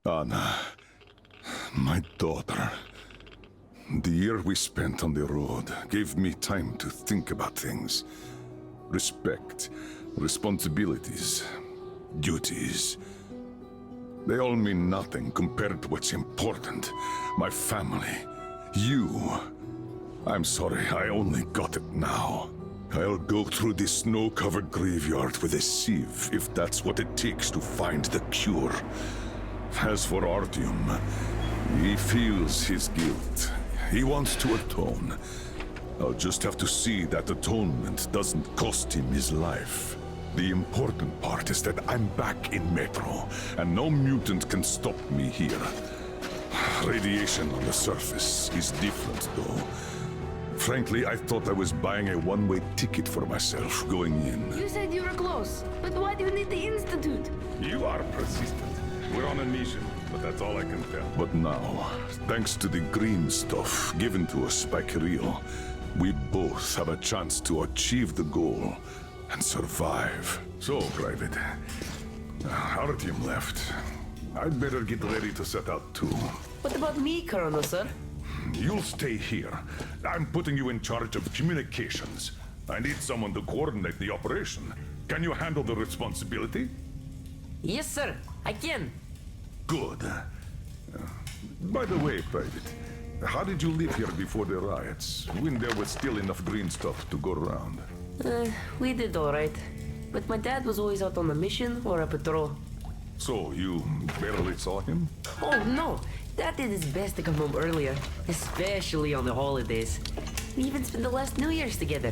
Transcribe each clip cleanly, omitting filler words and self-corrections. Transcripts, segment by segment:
Anna, my daughter. The year we spent on the road gave me time to think about things. Respect, responsibilities, duties. They all mean nothing compared to what's important. My family, you. I'm sorry, I only got it now. I'll go through this snow-covered graveyard with a sieve if that's what it takes to find the cure. As for Artyom, he feels his guilt. He wants to atone. I'll just have to see that atonement doesn't cost him his life. The important part is that I'm back in Metro, and no mutant can stop me here. Radiation on the surface is different, though. Frankly, I thought I was buying a one-way ticket for myself going in. You said you were close, but why do you need the Institute? You are persistent. We're on a mission, but that's all I can tell. But now, thanks to the green stuff given to us by Kirill, we both have a chance to achieve the goal and survive. So, Private, Artyom left. I'd better get ready to set out too. What about me, Colonel, sir? You'll stay here. I'm putting you in charge of communications. I need someone to coordinate the operation. Can you handle the responsibility? Yes, sir. I can. Good. By the way, Private, how did you live here before the riots, when there was still enough green stuff to go around? We did all right. But my dad was always out on a mission or a patrol. So, you barely saw him? Oh, no. Dad did his best to come home earlier, especially on the holidays. We even spent the last New Year's together.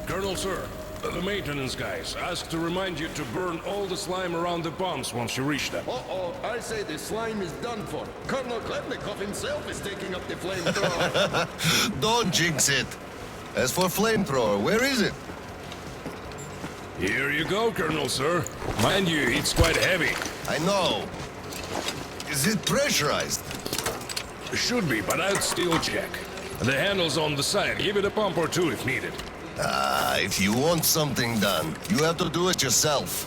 Colonel, sir, the maintenance guys asked to remind you to burn all the slime around the bombs once you reach them. Uh-oh, I say the slime is done for. Colonel Klebnikov himself is taking up the flamethrower. Don't jinx it. As for flamethrower, where is it? Here you go, Colonel, sir. Mind you, it's quite heavy. I know. Is it pressurized? Should be, but I'd still check. The handle's on the side. Give it a pump or two if needed. If you want something done, you have to do it yourself.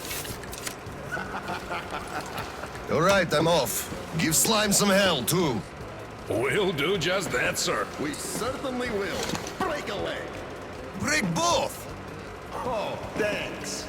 All right, I'm off. Give slime some hell, too. We'll do just that, sir. We certainly will. Break a leg. Break both! Oh, thanks.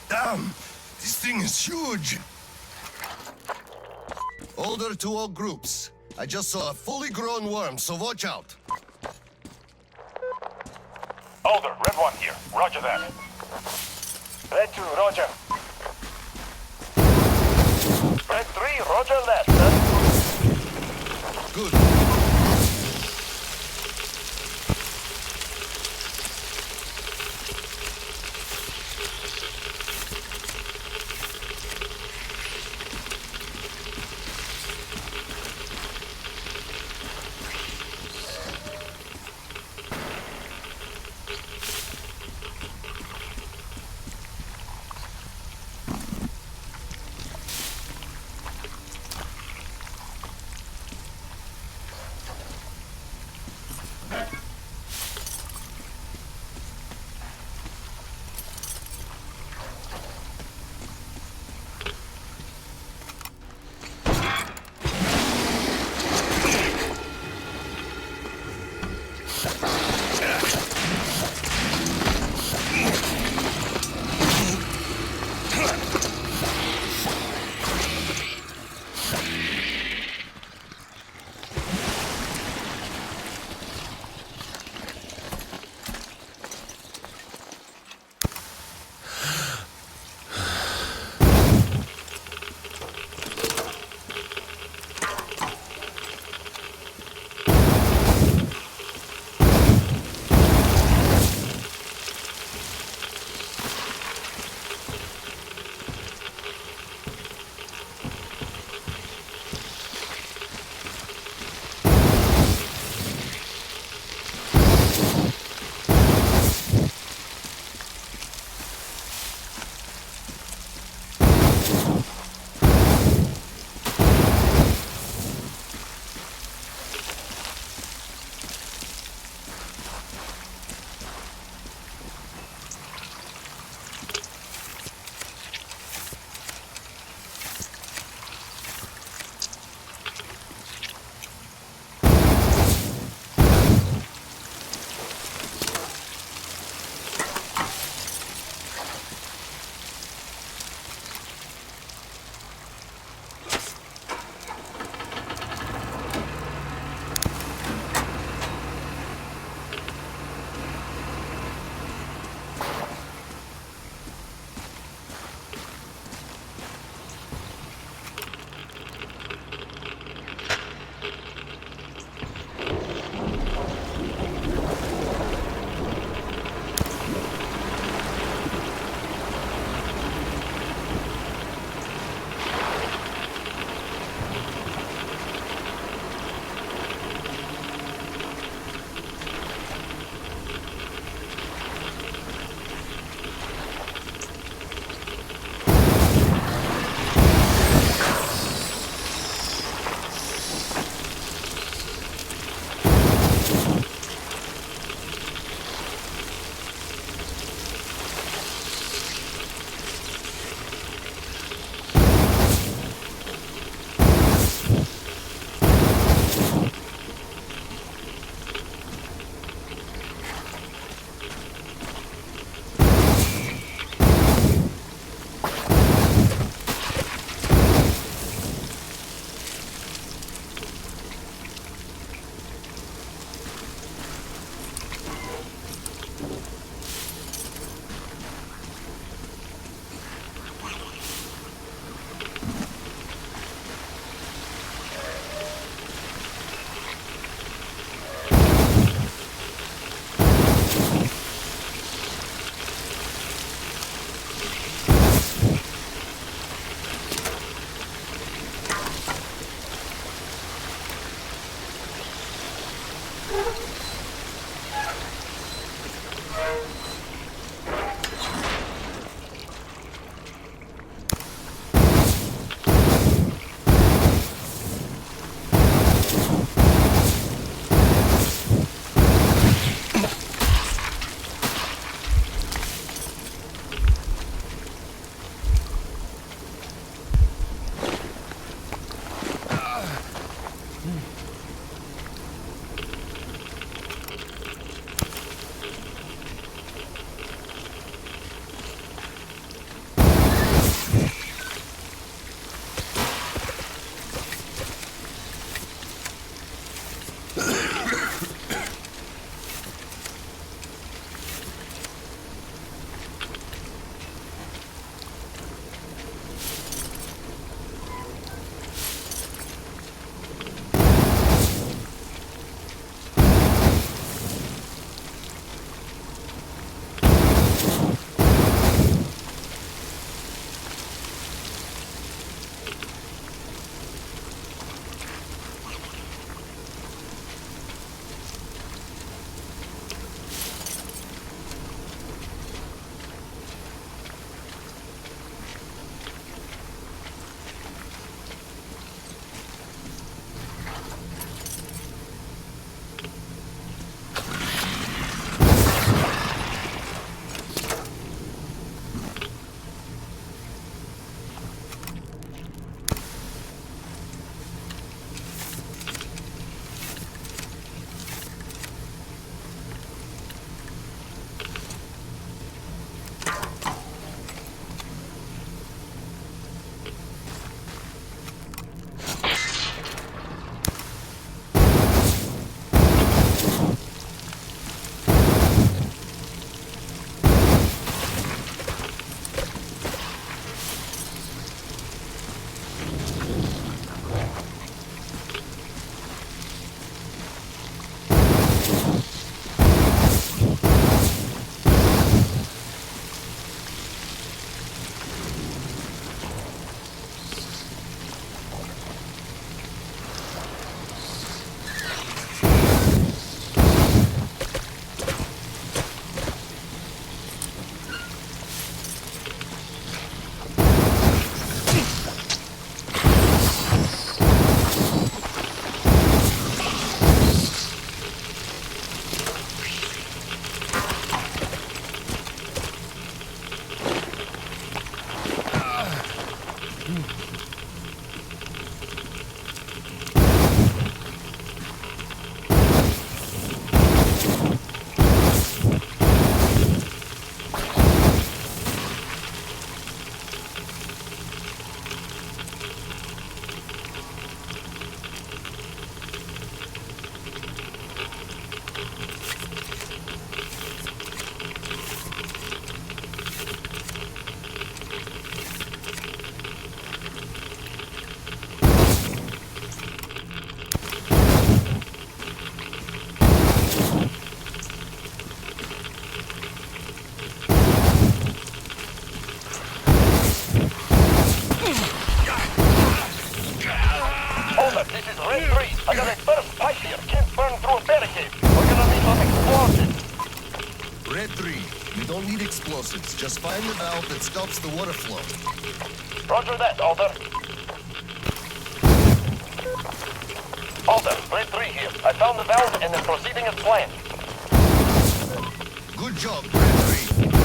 Damn! This thing is huge! Order to all groups. I just saw a fully grown worm, so watch out. Mulder, Red 1 here. Roger that. Red 2, roger. Red 3, roger that. Good. This is Red 3. I got a burst pipe here. Can't burn through a barricade. We're gonna need an explosion. Red 3, you don't need explosives. Just find the valve that stops the water flow. Roger that, Alder. Alder, Red 3 here. I found the valve and am proceeding as planned. Good job, Red 3.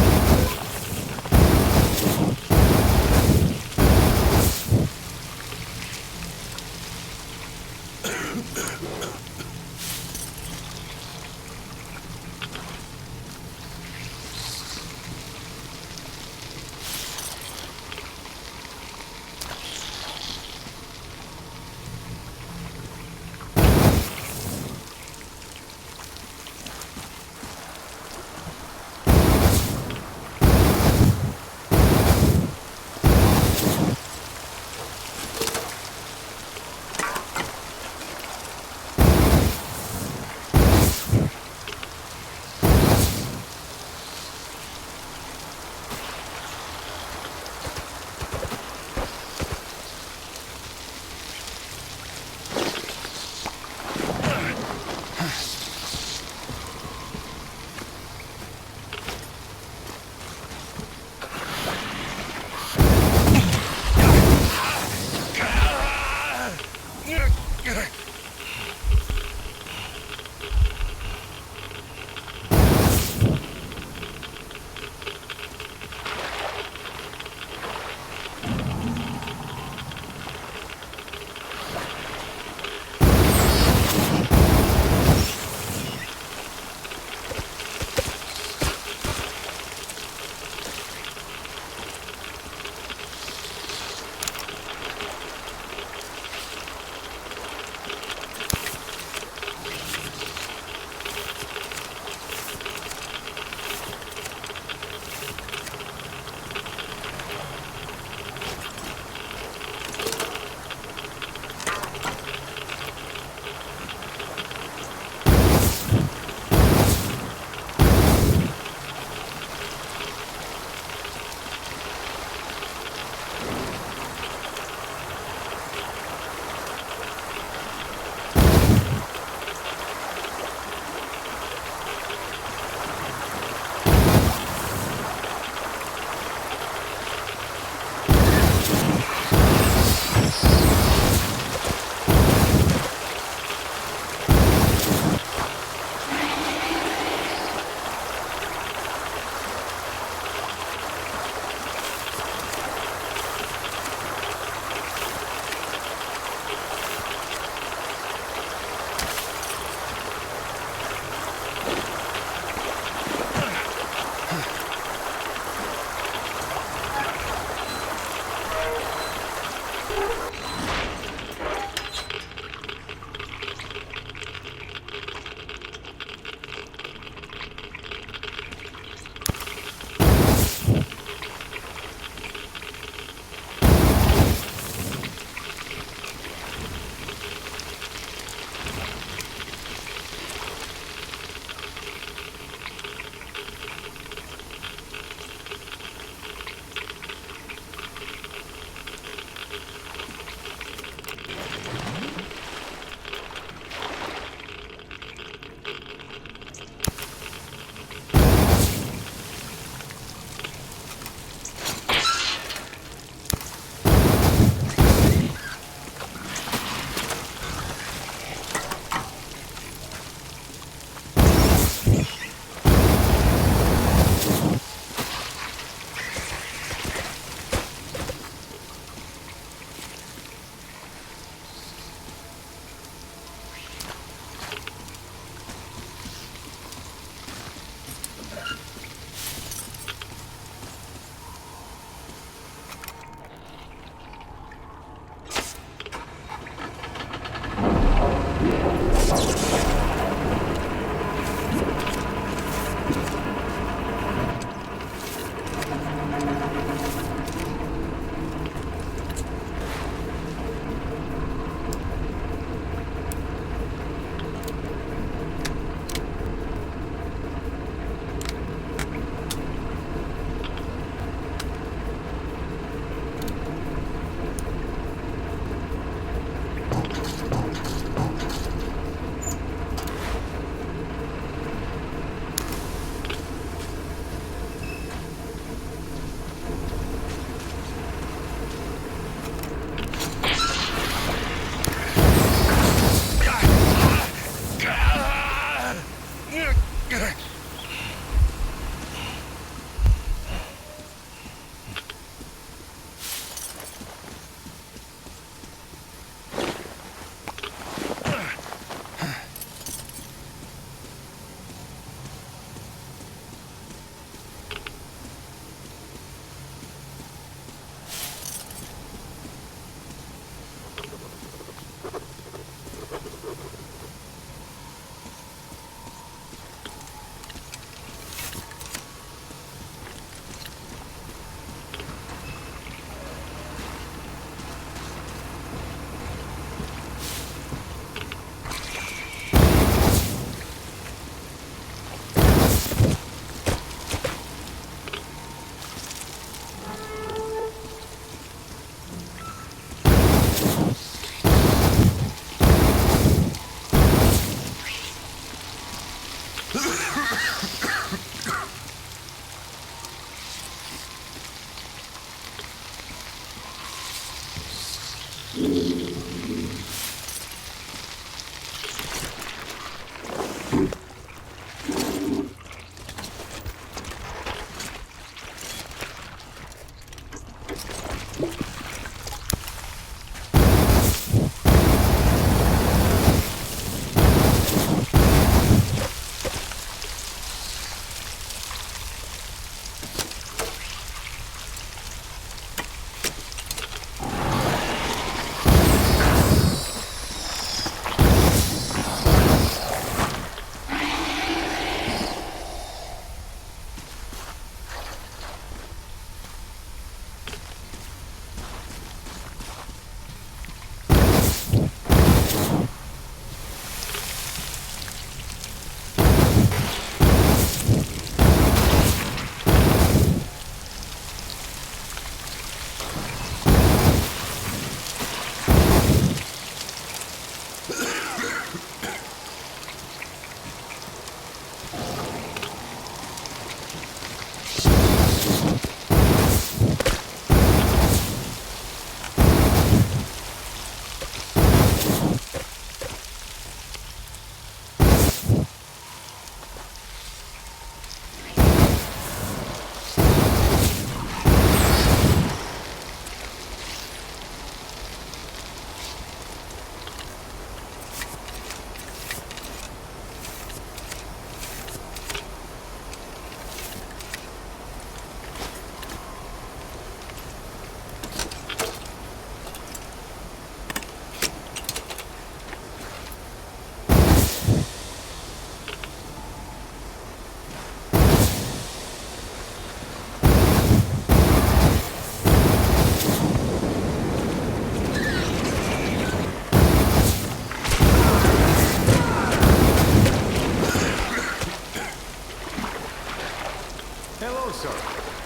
Hello, sir.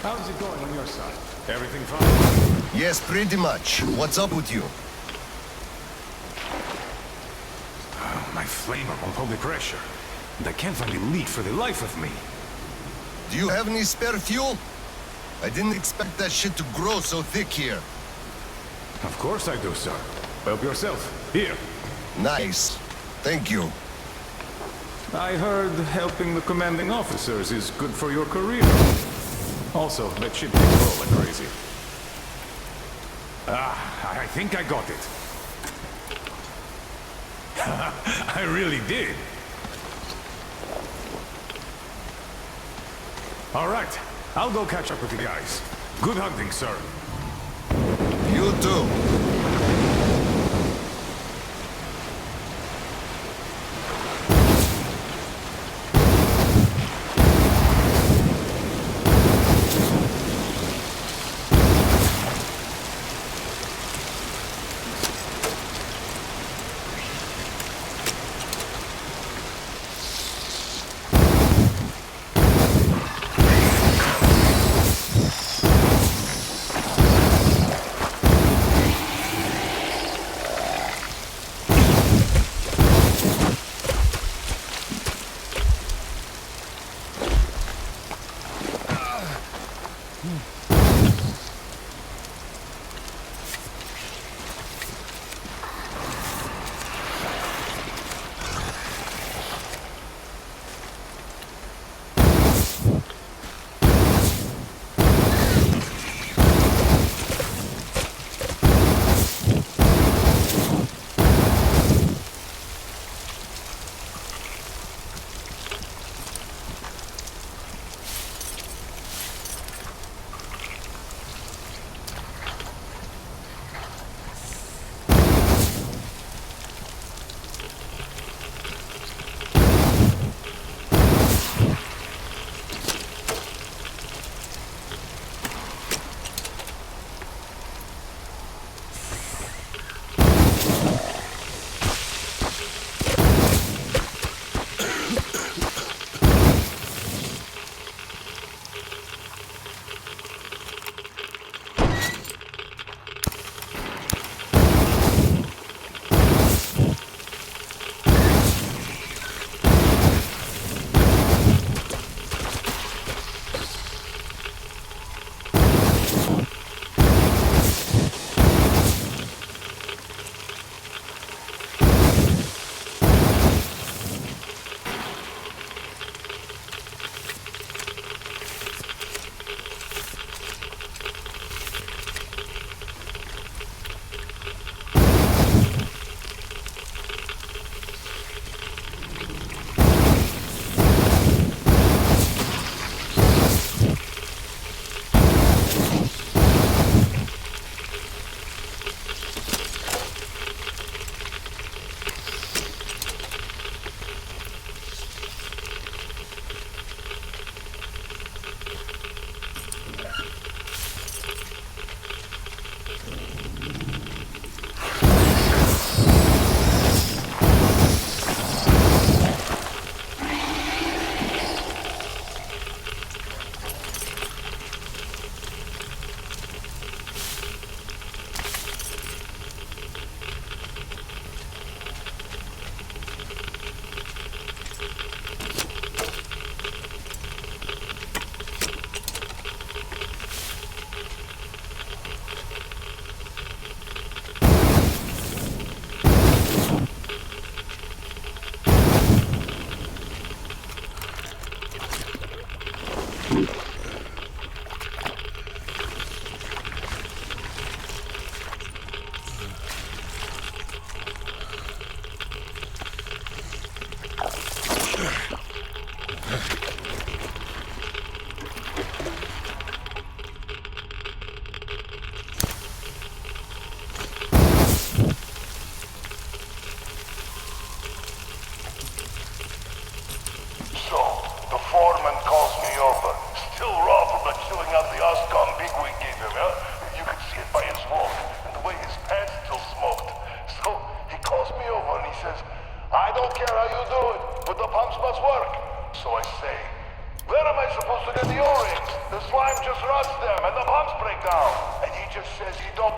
How's it going on your side? Everything fine? Yes, pretty much. What's up with you? My flamer won't hold the pressure. And I can't find a lead for the life of me. Do you have any spare fuel? I didn't expect that shit to grow so thick here. Of course I do, sir. Help yourself. Here. Nice. Thank you. I heard helping the commanding officers is good for your career. Also, that ship keeps rolling crazy. I think I got it. I really did. All right, I'll go catch up with the guys. Good hunting, sir. You too.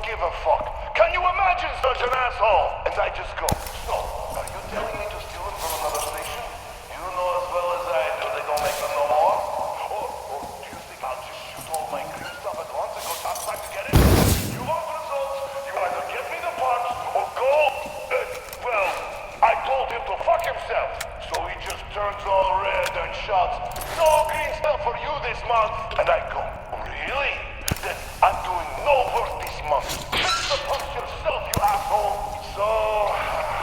give a fuck. Can you imagine such an asshole? And I just go, so, are you telling me to steal them from another station? You know as well as I do they don't make them no more? Or do you think I'll just shoot all my green stuff at once and go topside to get it? You want results? You either get me the parts or go... well, I told him to fuck himself. So he just turns all red and shouts, no green stuff for you this month. And I go, really? Then I'm doing no work this month. Fix the pumps yourself, you asshole. So,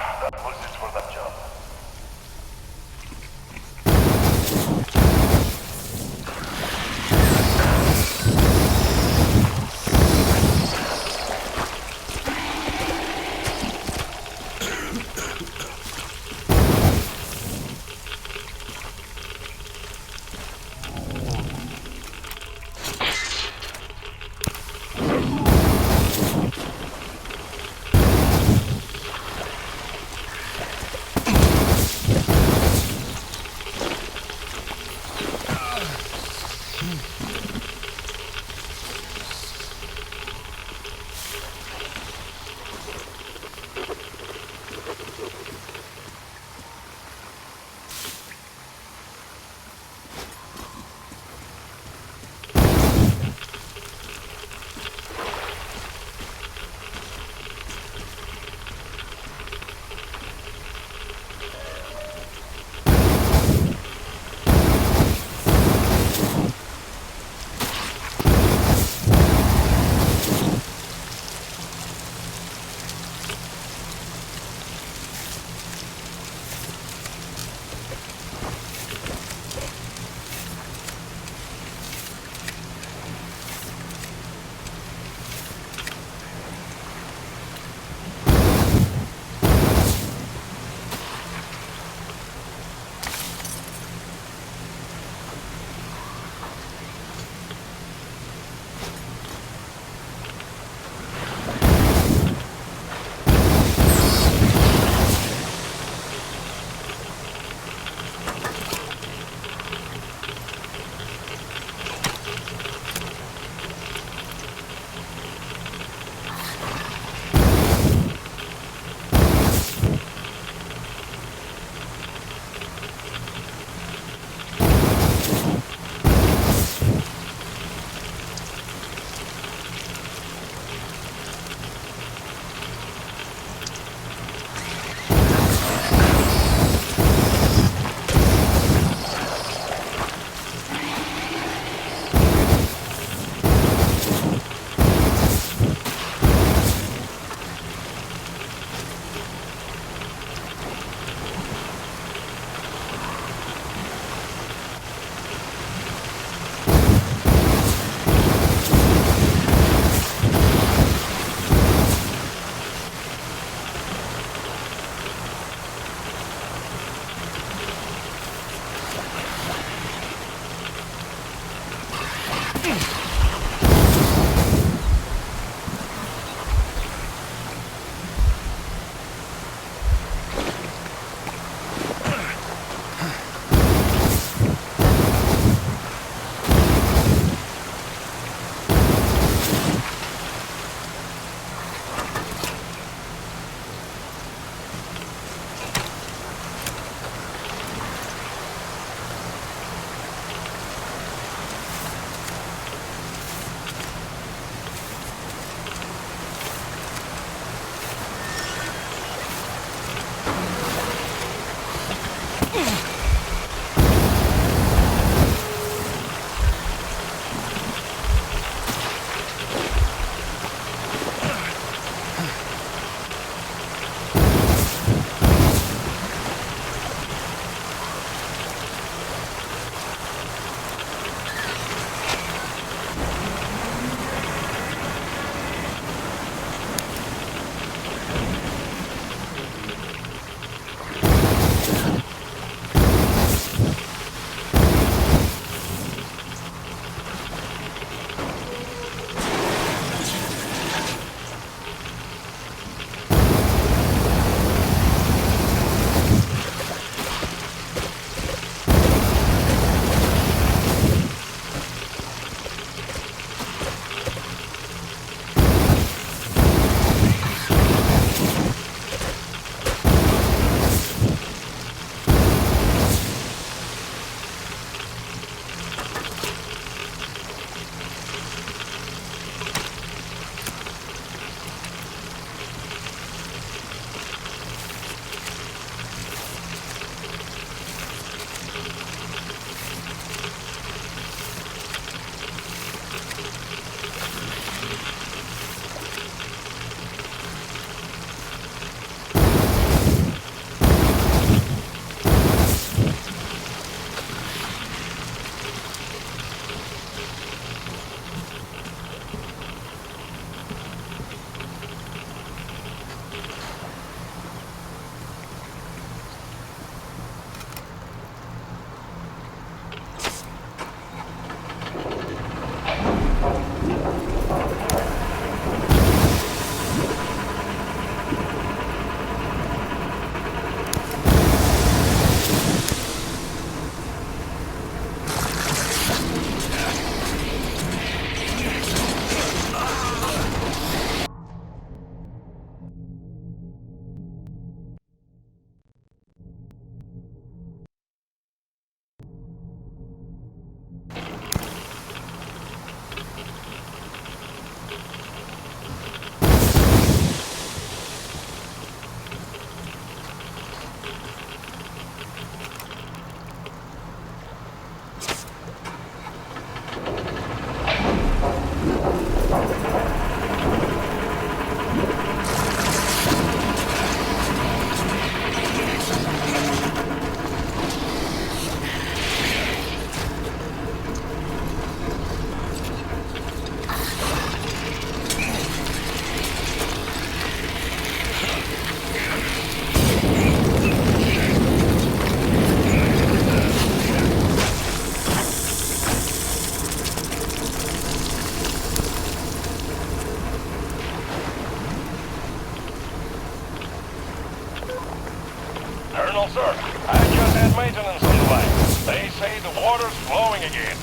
Colonel, sir. I just had maintenance on the line. They say the water's flowing again.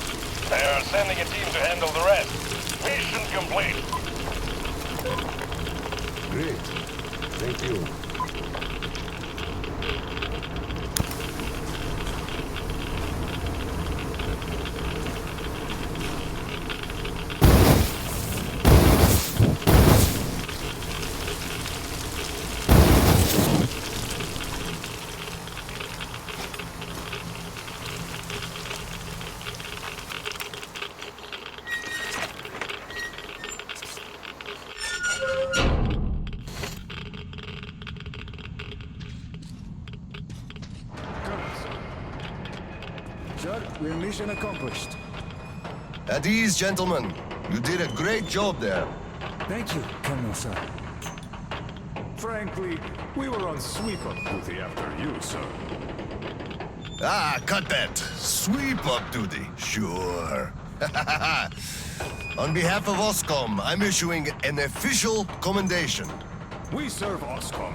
They're sending a team to handle the rest. Mission complete. Great. Thank you. Sir, we're mission accomplished. At ease, gentlemen. You did a great job there. Thank you, Colonel, sir. Frankly, we were on sweep-up duty after you, sir. Ah, cut that. Sweep-up duty. Sure. On behalf of OSCOM, I'm issuing an official commendation. We serve OSCOM.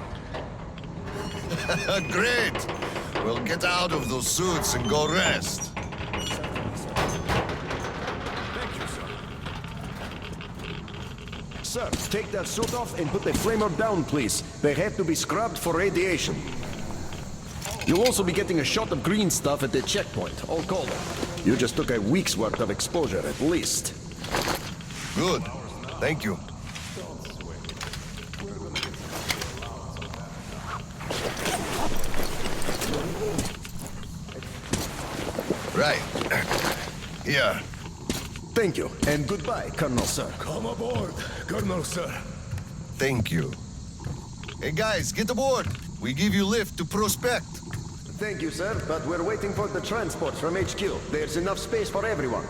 Great! Well, get out of those suits and go rest. Thank you, sir. Sir, take that suit off and put the flamer down, please. They have to be scrubbed for radiation. You'll also be getting a shot of green stuff at the checkpoint, all cold. You just took a week's worth of exposure, at least. Good. Thank you. Right. Here. Thank you, and goodbye, Colonel, sir. Come aboard, Colonel, sir. Thank you. Hey guys, get aboard. We give you lift to Prospect. Thank you, sir, but we're waiting for the transports from HQ. There's enough space for everyone.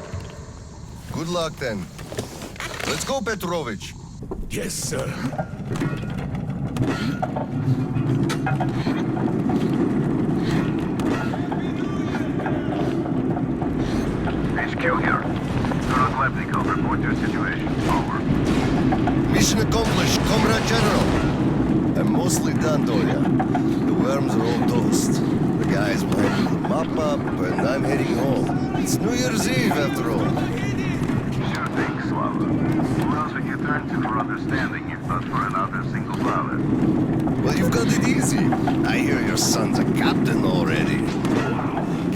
Good luck then. Let's go, Petrovich. Yes, sir. HQ here. Colonel Klepnikov, report your situation. Over. Mission accomplished, Comrade General. I'm mostly done, Dolia. The worms are all toast. The guys will handle the mop-up, and I'm heading home. It's New Year's Eve, after all. Sure thing, Slava. Who else would you turn to for understanding if not for another single father? Well, you've got it easy. I hear your son's a captain already.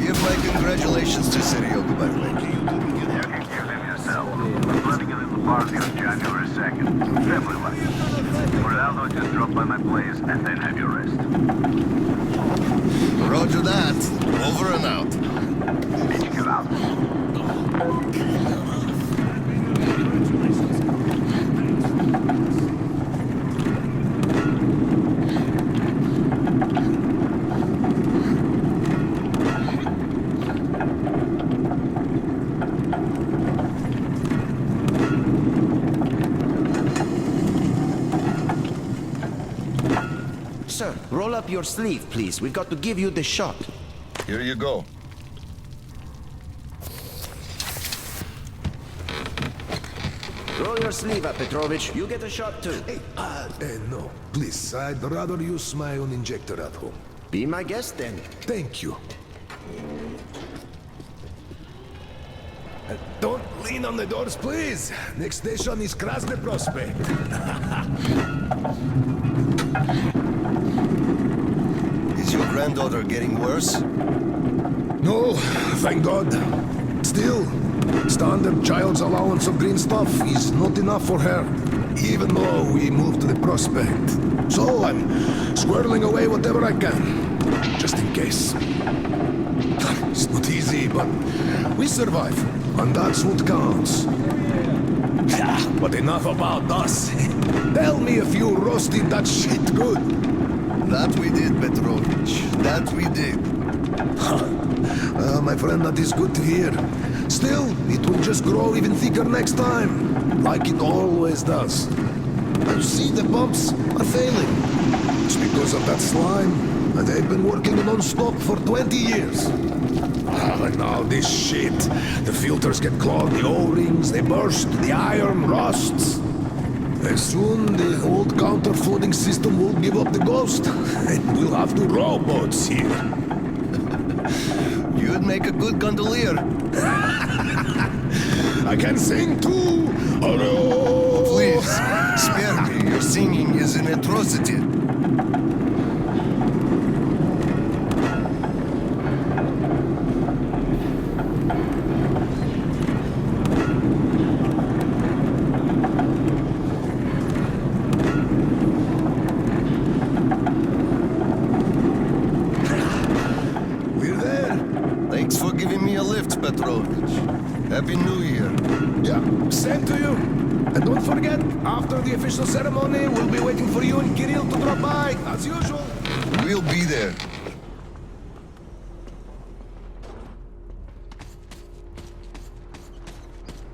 Give my congratulations to Seryoga, by the way. You can give him yourself. I'm planning a little party on January 2nd. Family-like. For now, though, just drop by my place and then have your rest. Roger that. Over and out. Get out. Sir, roll up your sleeve, please. We've got to give you the shot. Here you go. Roll your sleeve up, Petrovich. You get a shot, too. Hey, no. Please, I'd rather use my own injector at home. Be my guest, then. Thank you. Don't lean on the doors, please. Next station is Krasny Prospect. Is your granddaughter getting worse? No, thank God. Still, standard child's allowance of green stuff is not enough for her, even though we moved to the Prospect. So I'm squirreling away whatever I can, just in case. It's not easy, but we survive, and that's what counts. Yeah, but enough about us. Tell me if you roasted that shit good. That we did, Petrovich. That we did. My friend, that is good to hear. Still, it will just grow even thicker next time, like it always does. You see, the pumps are failing. It's because of that slime, and they've been working non-stop for 20 years. And now this shit. The filters get clogged, the O-rings, they burst, the iron rusts. Soon the old counter-flooding system will give up the ghost. And we'll have two rowboats here. You'd make a good gondolier. I can sing too! Oh, Please, spare me. Your singing is an atrocity. we're there. Thanks for giving me a lift, Petrovich. Happy New Year. Yeah, same to you. And don't forget, after the official ceremony, we'll be waiting for you and Kirill to drop by, as usual. We'll be there.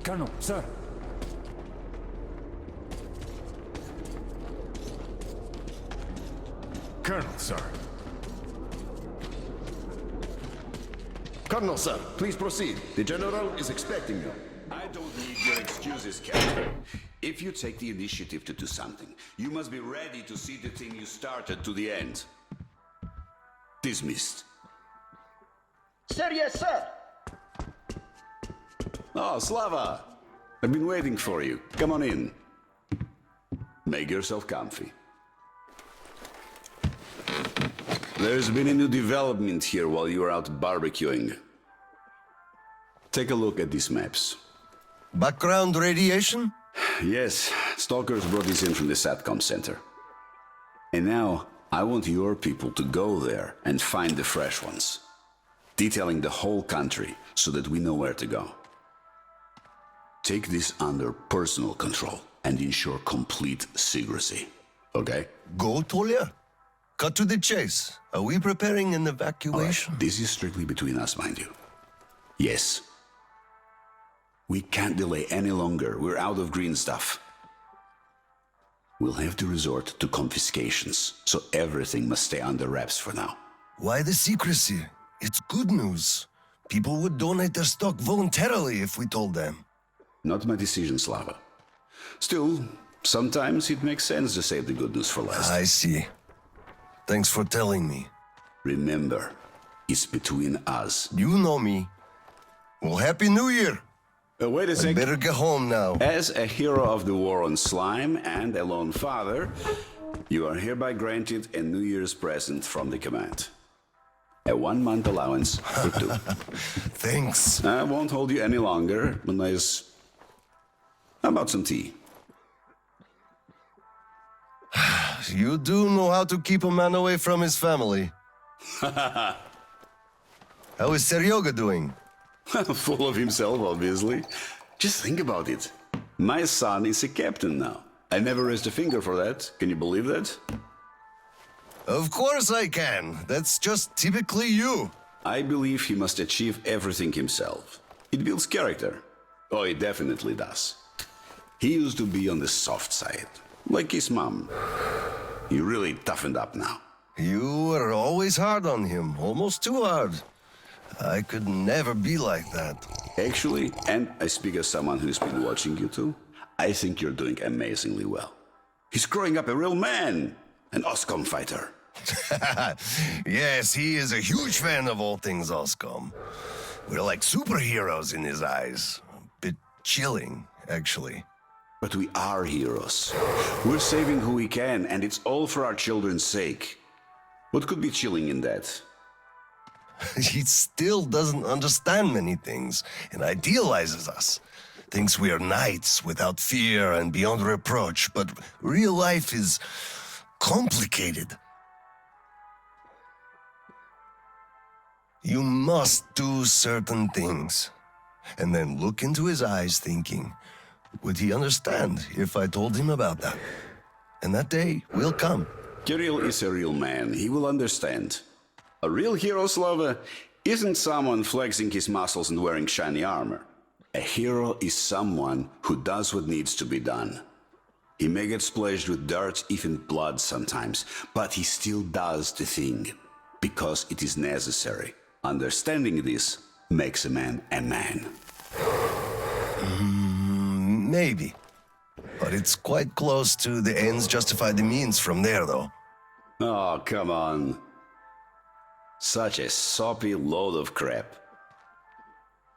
Colonel, sir. Colonel, sir. Colonel, sir, please proceed. The General is expecting you. I don't need your excuses, Captain. If you take the initiative to do something, you must be ready to see the thing you started to the end. Dismissed. Sir, yes, sir. Oh, Slava! I've been waiting for you. Come on in. Make yourself comfy. There's been a new development here while you were out barbecuing. Take a look at these maps. Background radiation? Yes, stalkers brought this in from the SATCOM center. And now, I want your people to go there and find the fresh ones. Detailing the whole country so that we know where to go. Take this under personal control and ensure complete secrecy. Okay? Go, Tolia. Cut to the chase. Are we preparing an evacuation? Right. This is strictly between us, mind you. Yes. We can't delay any longer. We're out of green stuff. We'll have to resort to confiscations, so everything must stay under wraps for now. Why the secrecy? It's good news. People would donate their stock voluntarily if we told them. Not my decision, Slava. Still, sometimes it makes sense to save the good news for last. I see. Thanks for telling me. Remember, it's between us. You know me. Well, Happy New Year! Wait a I sec. better get home now. As a hero of the war on slime and a lone father, you are hereby granted a New Year's present from the command. A 1-month allowance for 2. Thanks. I won't hold you any longer, unless... How about some tea? You do know how to keep a man away from his family. How is Seryoga doing? Full of himself, obviously. Just think about it. My son is a captain now. I never raised a finger for that. Can you believe that? Of course I can. That's just typically you. I believe he must achieve everything himself. It builds character. Oh, it definitely does. He used to be on the soft side, like his mom. He really toughened up now. You were always hard on him, almost too hard. I could never be like that. Actually, and I speak as someone who's been watching you too, I think you're doing amazingly well. He's growing up a real man, an OSCOM fighter. Yes, he is a huge fan of all things OSCOM. We're like superheroes in his eyes. A bit chilling, actually. But we are heroes. We're saving who we can, and it's all for our children's sake. What could be chilling in that? He still doesn't understand many things and idealizes us. Thinks we are knights without fear and beyond reproach, but real life is complicated. You must do certain things, and then look into his eyes thinking, would he understand if I told him about that? And that day will come. Kirill is a real man. He will understand. A real hero, Slava, isn't someone flexing his muscles and wearing shiny armor. A hero is someone who does what needs to be done. He may get splashed with dirt, even blood sometimes, but he still does the thing, because it is necessary. Understanding this makes a man a man. Maybe. But it's quite close to the ends justify the means from there, though. Oh, come on. Such a soppy load of crap.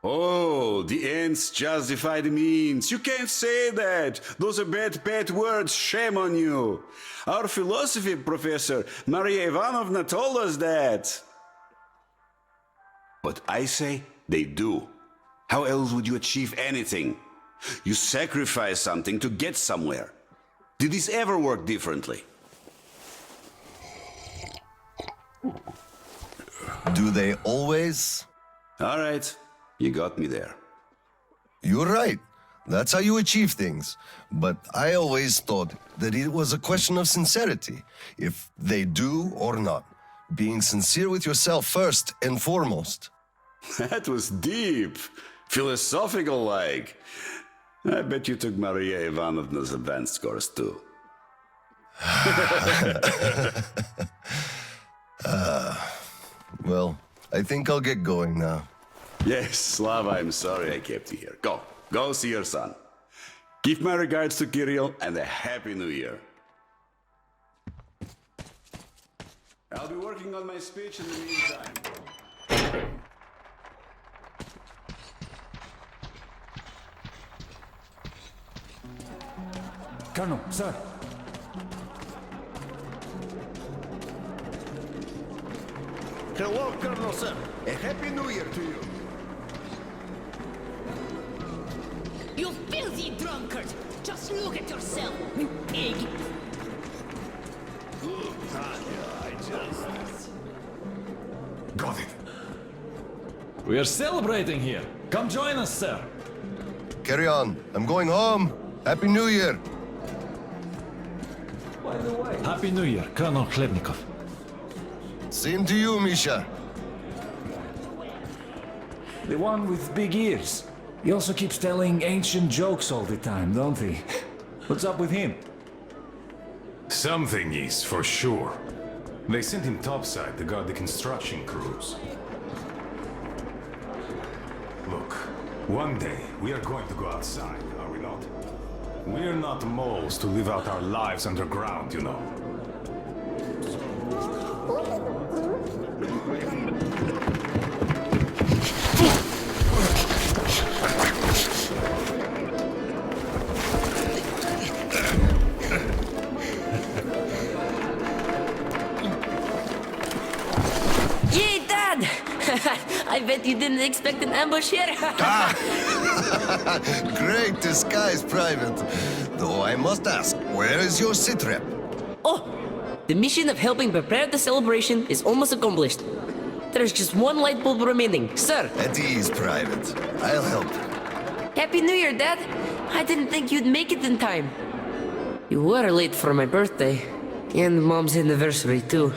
Oh, the ends justify the means. You can't say that. Those are bad words. Shame on you. Our philosophy professor, Maria Ivanovna, told us that. But I say they do. How else would you achieve anything? You sacrifice something to get somewhere. Did this ever work differently? Do they always? All right, you got me there. You're right. That's how you achieve things. But I always thought that it was a question of sincerity, if they do or not. Being sincere with yourself first and foremost. That was deep. Philosophical like. I bet you took Maria Ivanovna's advanced course too. Well, I think I'll get going now. Yes, Slava, I'm sorry I kept you here. Go see your son. Give my regards to Kirill and a Happy New Year. I'll be working on my speech in the meantime. Colonel, sir. Hello, Colonel, sir. A Happy New Year to you. You filthy drunkard! Just look at yourself, you pig! Got it. We are celebrating here. Come join us, sir. Carry on. I'm going home. Happy New Year. By the way, Happy New Year, Colonel Khlebnikov. Same to you, Misha. The one with big ears. He also keeps telling ancient jokes all the time, don't he? What's up with him? Something is, for sure. They sent him topside to guard the construction crews. Look, one day we are going to go outside, are we not? We're not moles to live out our lives underground, you know. Yay, Dad! I bet you didn't expect an ambush here. Great disguise, Private. Though I must ask, where is your sitrep? Oh, the mission of helping prepare the celebration is almost accomplished. There's just one light bulb remaining, sir. At ease, Private. I'll help. Happy New Year, Dad. I didn't think you'd make it in time. You were late for my birthday. And Mom's anniversary, too.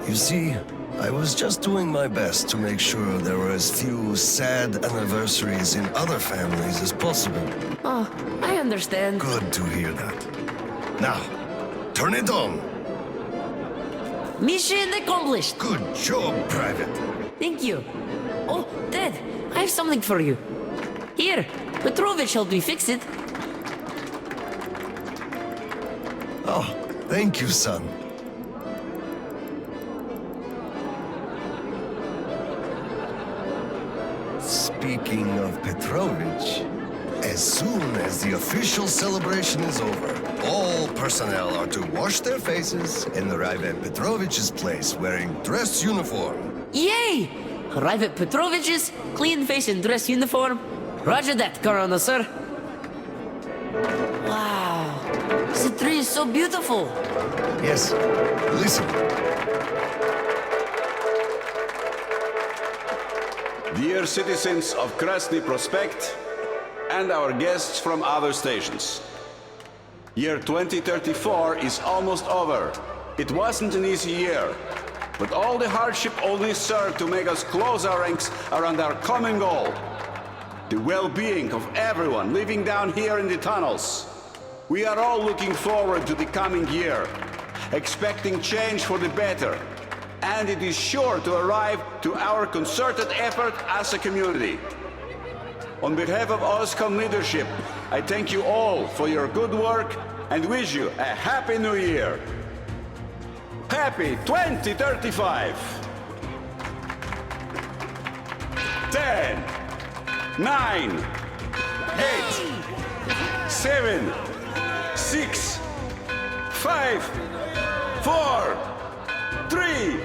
You see, I was just doing my best to make sure there were as few sad anniversaries in other families as possible. Oh, I understand. Good to hear that. Now, turn it on. Mission accomplished. Good job, Private. Thank you. Oh, Dad, I have something for you. Here, Petrovich helped me fix it. Oh, thank you, son. Speaking of Petrovich, as soon as the official celebration is over, all personnel are to wash their faces and arrive at Petrovich's place wearing dress uniform. Yay! Arrive at Petrovich's, clean face and dress uniform. Roger that, Corona, sir. Wow, the tree is so beautiful. Yes, listen. Dear citizens of Krasny Prospect and our guests from other stations. Year 2034 is almost over. It wasn't an easy year, but all the hardship only served to make us close our ranks around our common goal. The well-being of everyone living down here in the tunnels. We are all looking forward to the coming year, expecting change for the better. And it is sure to arrive to our concerted effort as a community. On behalf of OSCOM leadership, I thank you all for your good work and wish you a Happy New Year. Happy 2035. 10, 9, 8, 7, 6, 5, 4, 3,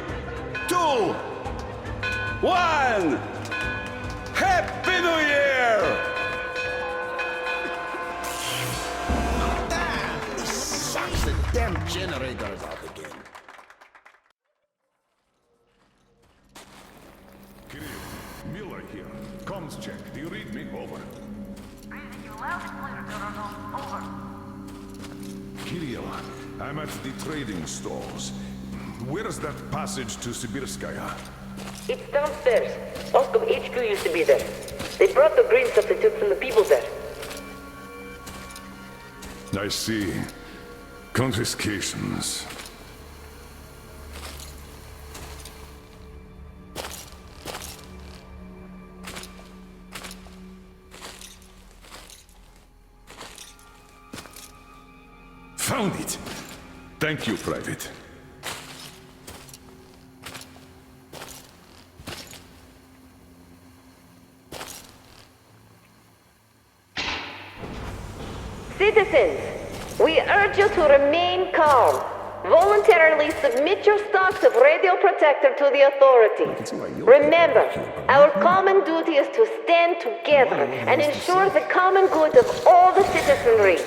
2, 1. Happy New Year! The damn generator's out again. Kirill, Miller here. Comms check. Do you read me? Over. Reading you loud and clear, Colonel. Over. Kirill, I'm at the trading stalls. Where's that passage to Sibirskaya? It's downstairs. Moscow HQ used to be there. They brought the green stuff they took from the people there. I see. Confiscations. Found it! Thank you, Private. Citizens, we urge you to remain calm. Voluntarily submit your stocks of radio protector to the authorities. Remember, our common duty is to stand together and ensure the common good of all the citizenry.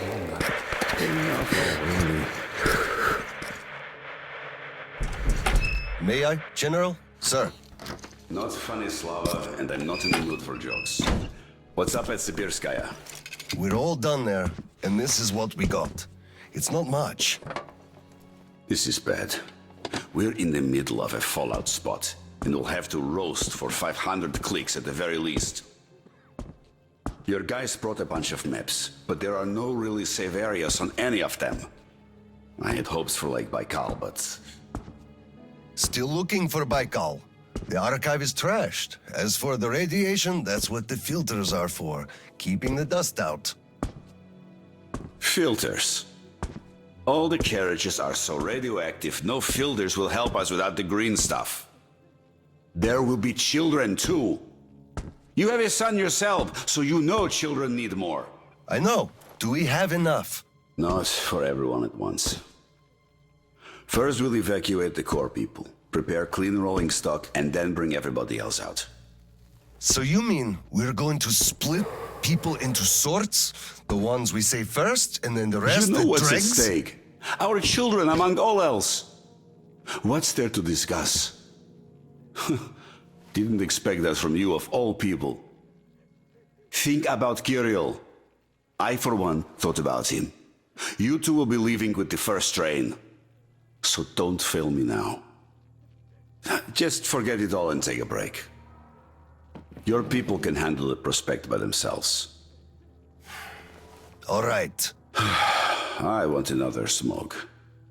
May I, General? Sir. Not funny, Slava, and I'm not in the mood for jokes. What's up at Sibirskaya? We're all done there, and this is what we got. It's not much. This is bad. We're in the middle of a fallout spot, and we'll have to roast for 500 clicks at the very least. Your guys brought a bunch of maps, but there are no really safe areas on any of them. I had hopes for Lake Baikal, but... Still looking for Baikal. The archive is trashed. As for the radiation, that's what the filters are for, keeping the dust out. Filters. All the carriages are so radioactive, no filters will help us without the green stuff. There will be children too. You have a son yourself, so you know children need more. I know. Do we have enough? Not for everyone at once. First we'll evacuate the core people, prepare clean rolling stock, and then bring everybody else out. So you mean we're going to split people into sorts? The ones we save first, and then the rest You know the what's dregs? at stake. Our children among all else. What's there to discuss? Didn't expect that from you of all people. Think about Kirill. I, for one, thought about him. You two will be leaving with the first train. So don't fail me now. Just forget it all and take a break. Your people can handle the prospect by themselves. All right. I want another smoke.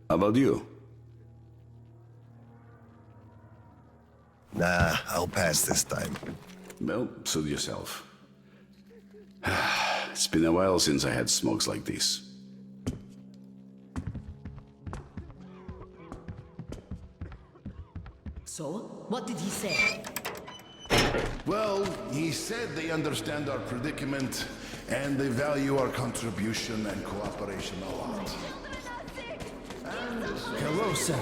How about you? Nah, I'll pass this time. Well, suit yourself. It's been a while since I had smokes like this. So, what did he say? Well, he said they understand our predicament and they value our contribution and cooperation a lot. Hello, sir.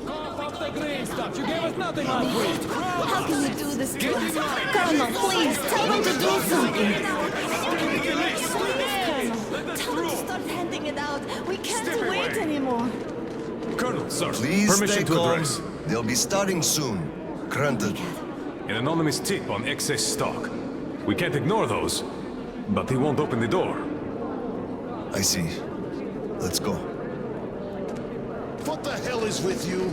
Cough up the green stuff. You gave us nothing last week. How can you do this to us? Colonel, please, tell them to do something. Colonel, tell them to start handing it out. We can't wait anymore. Colonel, sir, Please permission stay to calm. address. They'll be starting soon. Granted. An anonymous tip on excess stock. We can't ignore those, but he won't open the door. I see. Let's go. What the hell is with you?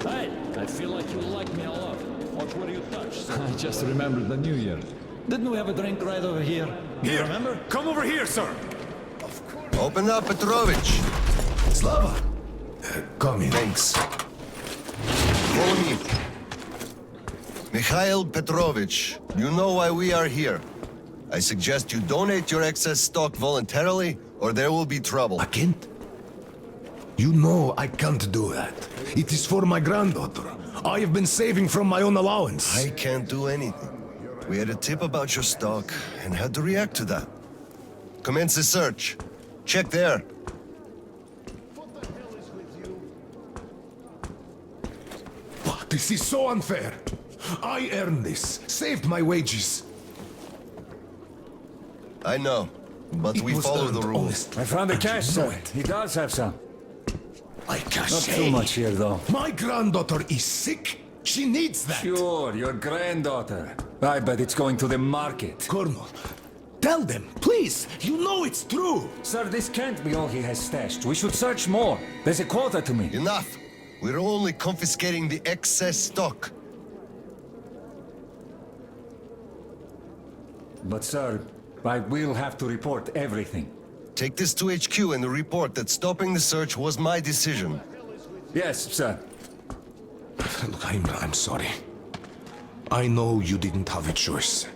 Hey, I feel like you like me a lot. Watch where you touch. I just remembered the New Year. Didn't we have a drink right over here? You remember? Come over here, sir! Open up, Petrovich. Slava! Come in. Thanks. Follow me. Mikhail Petrovich, you know why we are here. I suggest you donate your excess stock voluntarily, or there will be trouble. I can't. You know I can't do that. It is for my granddaughter. I have been saving from my own allowance. I can't do anything. We had a tip about your stock and had to react to that. Commence the search. Check there. This is so unfair. I earned this, saved my wages. I know, but we follow the rules. I found the cash, sir. He does have some. I can't. Not too much here, though. My granddaughter is sick. She needs that. Sure, your granddaughter. I bet it's going to the market. Colonel, tell them, please. You know it's true. Sir, this can't be all he has stashed. We should search more. There's a quota to me. Enough. We're only confiscating the excess stock. But, sir, I will have to report everything. Take this to HQ and report that stopping the search was my decision. Yes, sir. Look, I'm sorry. I know you didn't have a choice.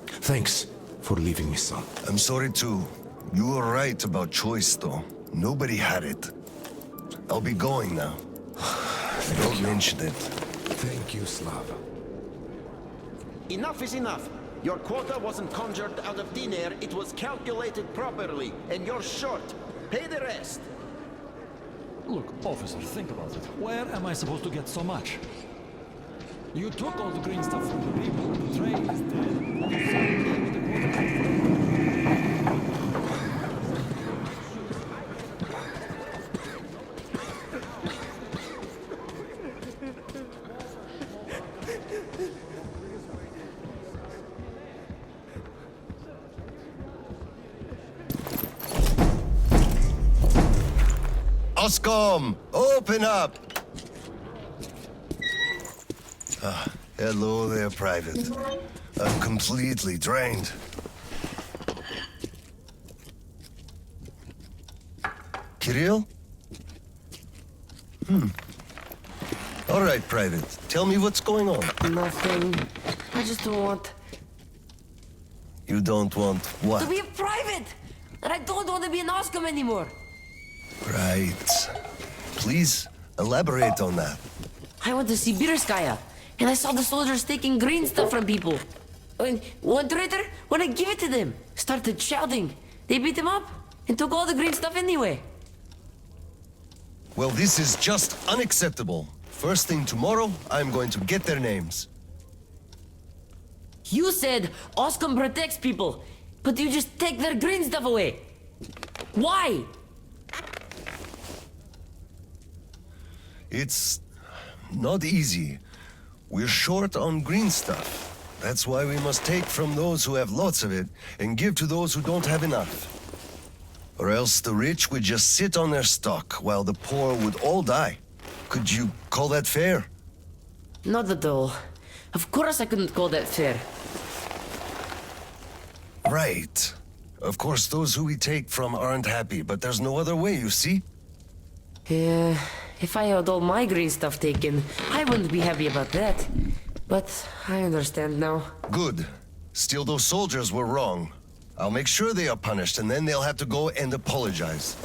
Thanks for leaving me, son. I'm sorry too. You were right about choice, though. Nobody had it. I'll be going now. Don't mention it. Thank you, Slav. Enough is enough. Your quota wasn't conjured out of thin air, it was calculated properly, and you're short. Pay the rest. Look, officer, think about it. Where am I supposed to get so much? You took all the green stuff from the people, the train is dead. Oscom, open up! Hello there, Private. I'm completely drained. Kirill? All right, Private. Tell me what's going on. Nothing. I just don't want You don't want what? to be a private! And I don't want to be an Oscom anymore! Right. Please, elaborate on that. I went to Sibirskaya, and I saw the soldiers taking green stuff from people. And one traitor, when I give it to them, started shouting. They beat him up and took all the green stuff anyway. Well, this is just unacceptable. First thing tomorrow, I'm going to get their names. You said Oscom protects people, but you just take their green stuff away. Why? It's not easy. We're short on green stuff. That's why we must take from those who have lots of it and give to those who don't have enough. Or else the rich would just sit on their stock while the poor would all die. Could you call that fair? Not at all. Of course I couldn't call that fair. Right. Of course, those who we take from aren't happy, but there's no other way, you see? Yeah, if I had all my green stuff taken, I wouldn't be happy about that. But I understand now. Good. Still, those soldiers were wrong. I'll make sure they are punished, and then they'll have to go and apologize.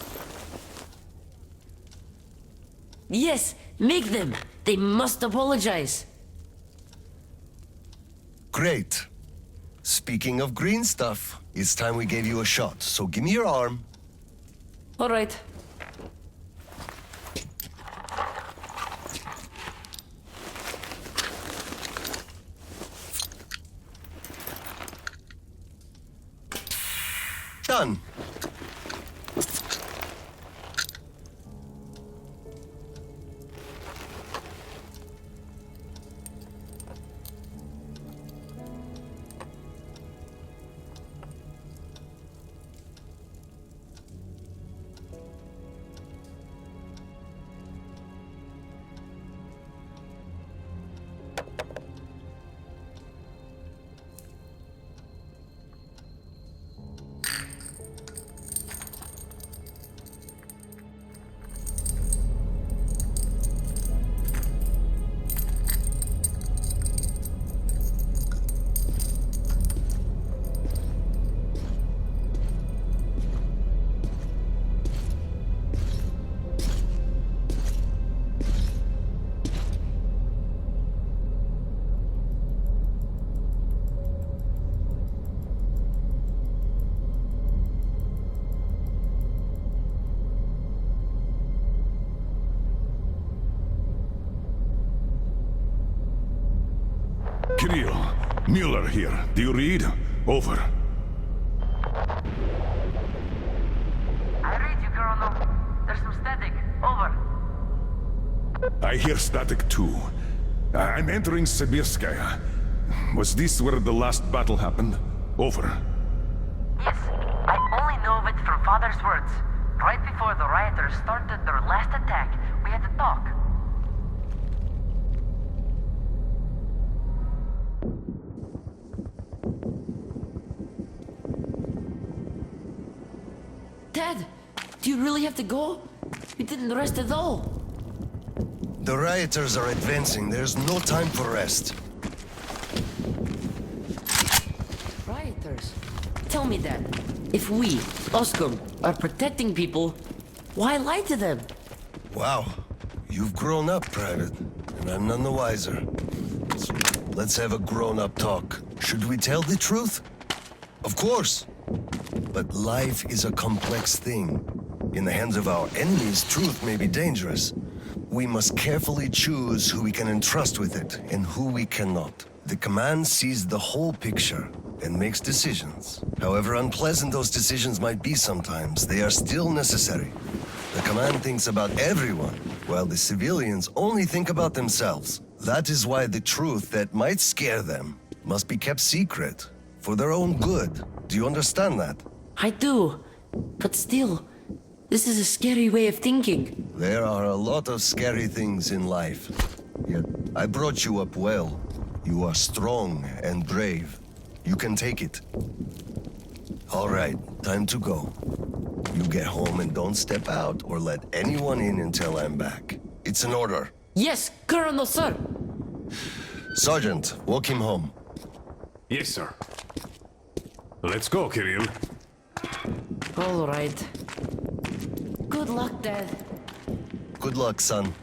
Yes, make them. They must apologize. Great. Speaking of green stuff, it's time we gave you a shot, so give me your arm. All right. Done. Mueller here. Do you read? Over. I read you, Colonel. There's some static. Over. I hear static too. I'm entering Sibirskaya. Was this where the last battle happened? Over. Yes, I only know of it from Father's words. Right before the rioters started their last attack, we had to talk. Dad, do you really have to go? You didn't rest at all. The rioters are advancing. There's no time for rest. Rioters? Tell me that. If we, Oskum, are protecting people, why lie to them? Wow. You've grown up, Private, and I'm none the wiser. So let's have a grown-up talk. Should we tell the truth? Of course. But life is a complex thing. In the hands of our enemies, truth may be dangerous. We must carefully choose who we can entrust with it and who we cannot. The command sees the whole picture and makes decisions. However unpleasant those decisions might be sometimes, they are still necessary. The command thinks about everyone, while the civilians only think about themselves. That is why the truth that might scare them must be kept secret, for their own good. Do you understand that? I do, but still, this is a scary way of thinking. There are a lot of scary things in life. Yet, I brought you up well. You are strong and brave. You can take it. All right, time to go. You get home and don't step out or let anyone in until I'm back. It's an order. Yes, Colonel, sir. Sergeant, walk him home. Yes, sir. Let's go, Kirill. All right. Good luck, Dad. Good luck, son.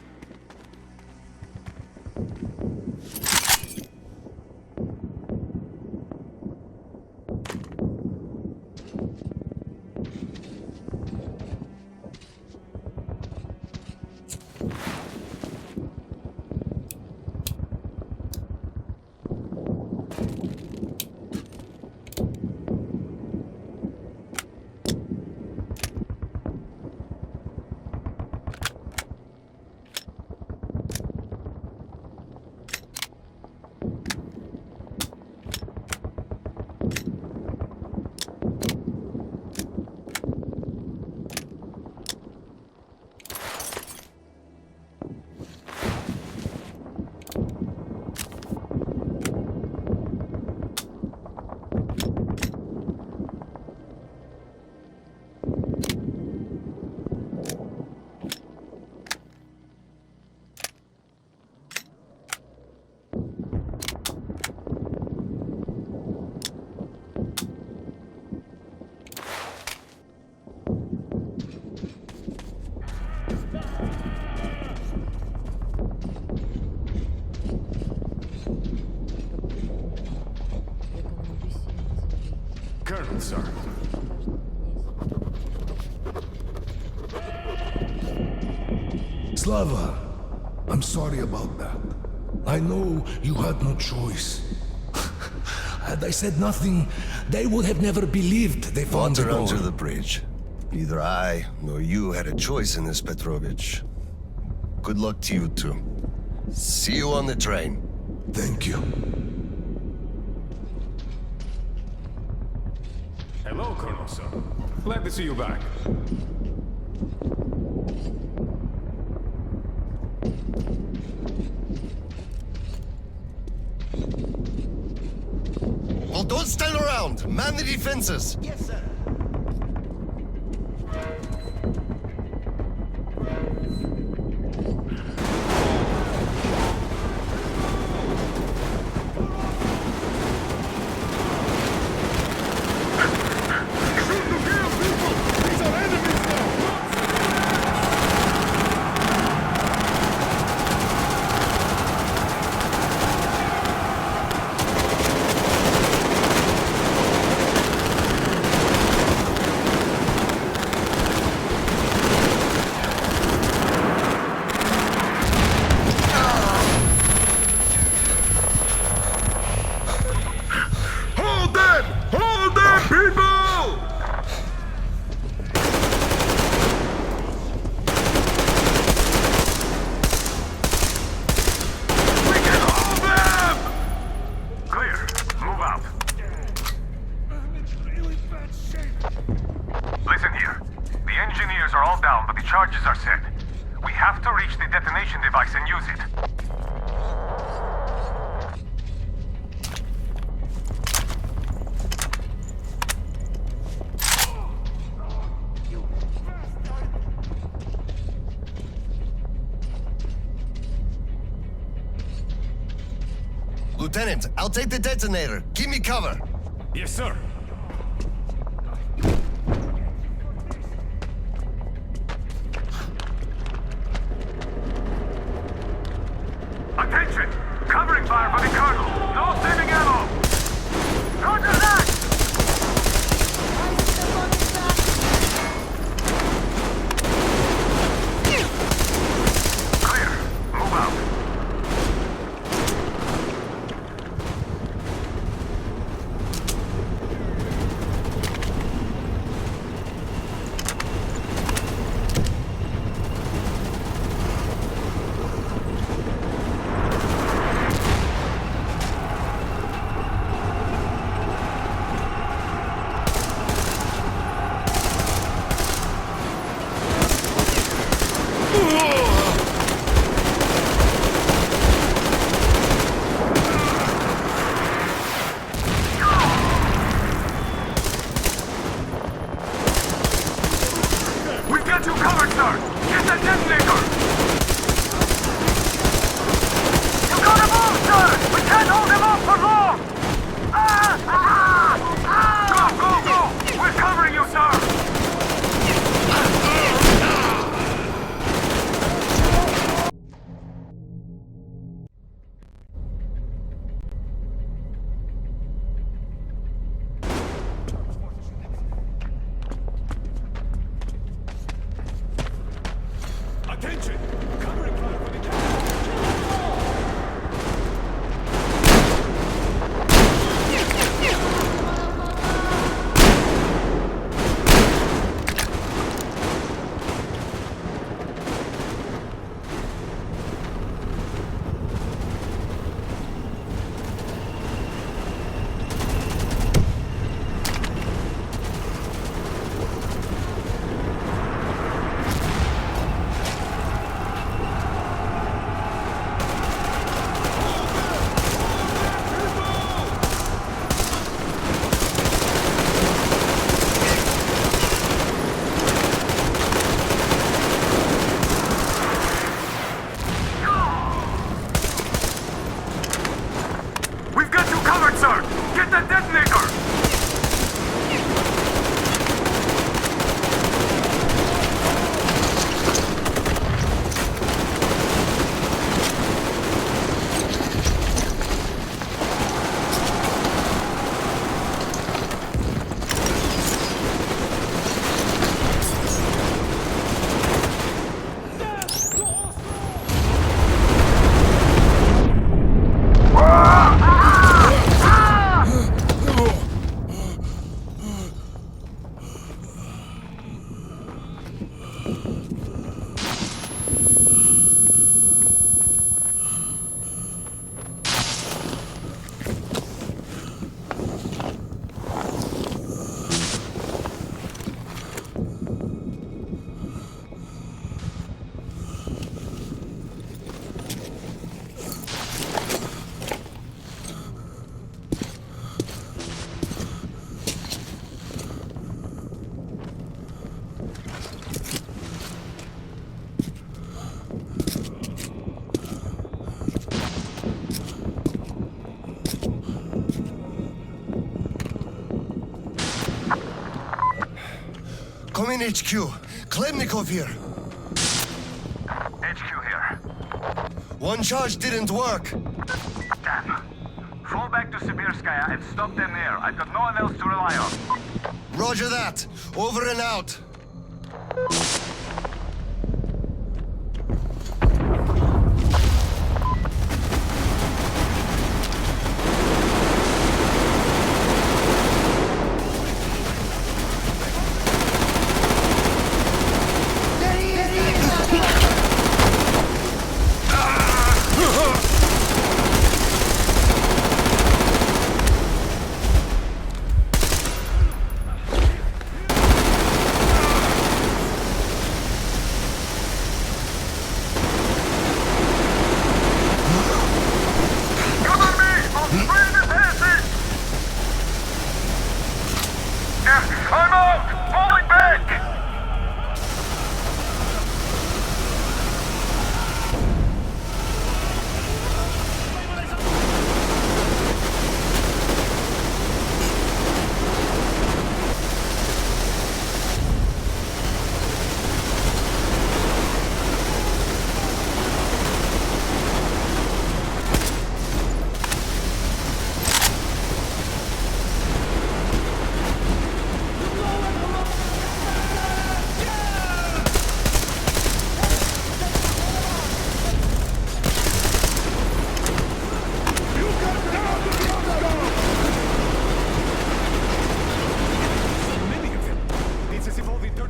Colonel, sir. Slava, I'm sorry about that. I know you had no choice. Had I said nothing, they would have never believed they found the Water door. under the bridge. Neither I nor you had a choice in this, Petrovich. Good luck to you two. See you on the train. Thank you. Hello, Colonel, sir. Glad to see you back. Well, don't stand around! Man the defenses! Yes, sir. barriers are all down, but the charges are set. We have to reach the detonation device and use it. Lieutenant, I'll take the detonator. Give me cover. Yes, sir. Attention! Covering fire for the Colonel! No saving ammo! Roger that! Clear. Move out. We've got you covered, sir! Get that detonator! You gotta move, sir! We can't hold him off for long! Go, go, go! We're covering you, sir! Attention! Covering fire for the We've got you covered, sir! Get that detonator! Come in, HQ. Khlebnikov here. HQ here. One charge didn't work. Damn. Fall back to Sibirskaya and stop them there. I've got no one else to rely on. Roger that. Over and out.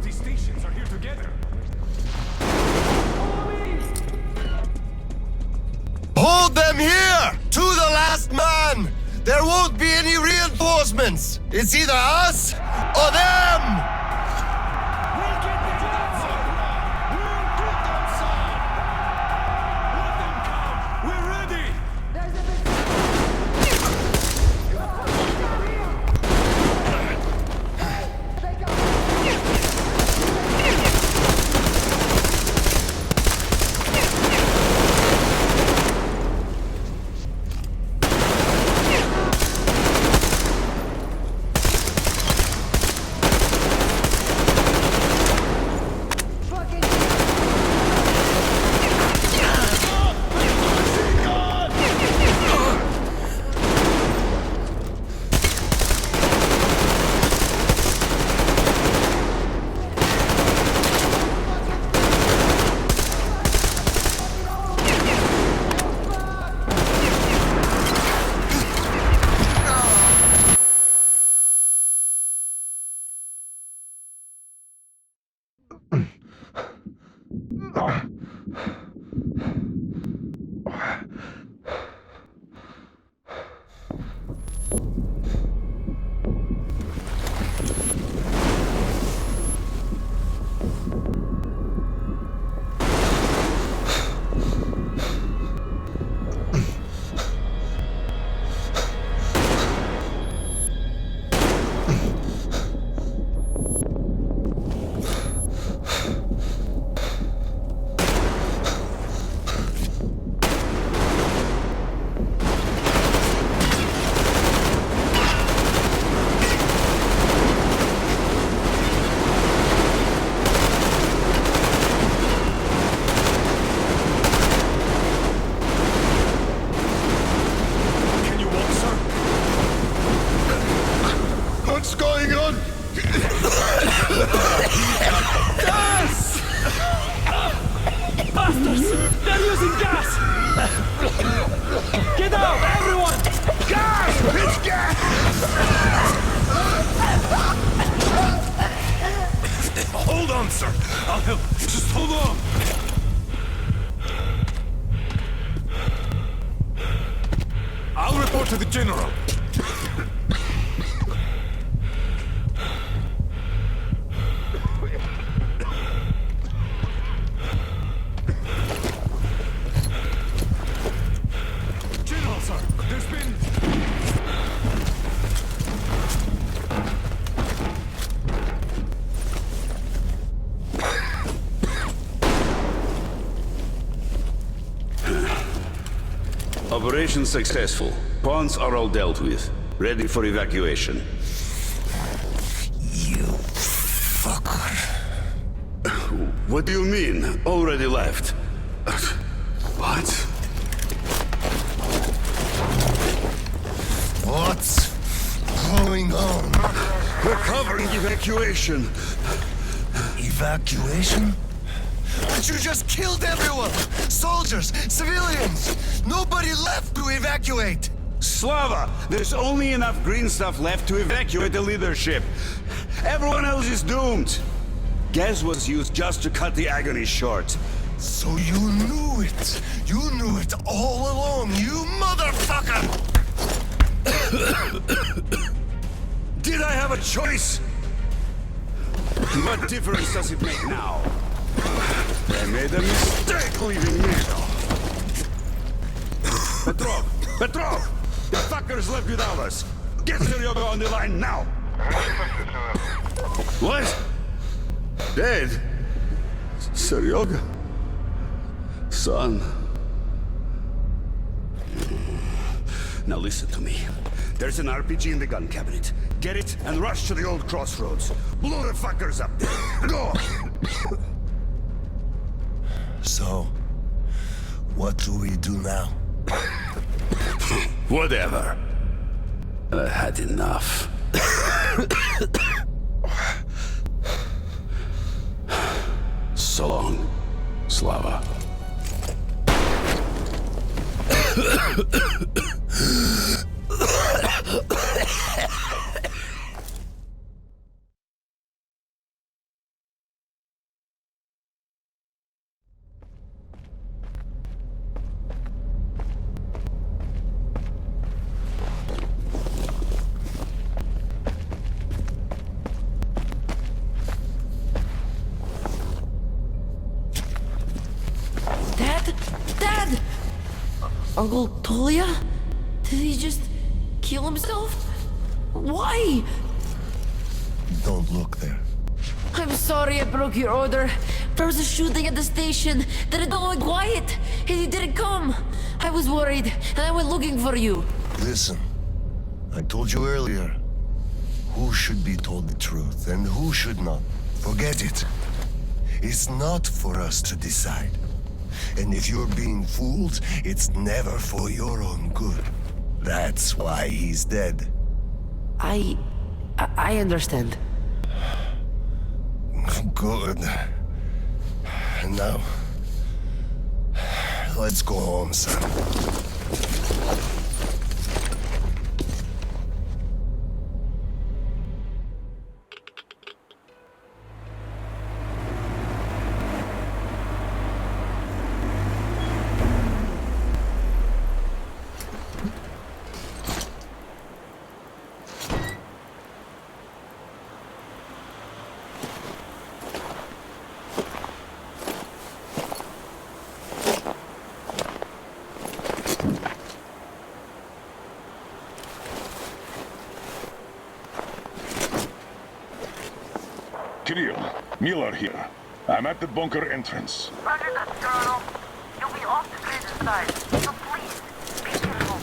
these stations are here together. Hold them here! To the last man! There won't be any reinforcements! It's either us or them! What's going on? Gas! Bastards! They're using gas! Get out, everyone! Gas! It's gas! Hold on, sir. I'll help. Just hold on. I'll report to the general. General, sir, there's been... Operation successful. Pawns are all dealt with. Ready for evacuation. You fucker. What do you mean? Already left? What? What's going on? We're covering evacuation. Evacuation? But you just killed everyone! Soldiers, civilians! Nobody left to evacuate! Slava, there's only enough green stuff left to evacuate the leadership. Everyone else is doomed. Gas was used just to cut the agony short. So you knew it! You knew it all along, you motherfucker! Did I have a choice? What difference does it make now? I made a mistake leaving me. Petrov! The fuckers left without us! Get Seryoga on the line now! What? Dead? Seryoga? Son? Now listen to me. There's an RPG in the gun cabinet. Get it and rush to the old crossroads. Blow the fuckers up. Go! So, what do we do now? Whatever. I had enough. So long, Slava. Uncle Tolia? Did he just kill himself? Why? Don't look there. I'm sorry I broke your order. There was a shooting at the station. Then it all went quiet, and you didn't come. I was worried, and I went looking for you. Listen, I told you earlier. Who should be told the truth and who should not? Forget it. It's not for us to decide. And if you're being fooled, it's never for your own good. That's why he's dead. I understand. Good. And now, let's go home, son. Kirill, Miller here. I'm at the bunker entrance. Roger that, Colonel. You'll be off the grid inside, so please, be careful.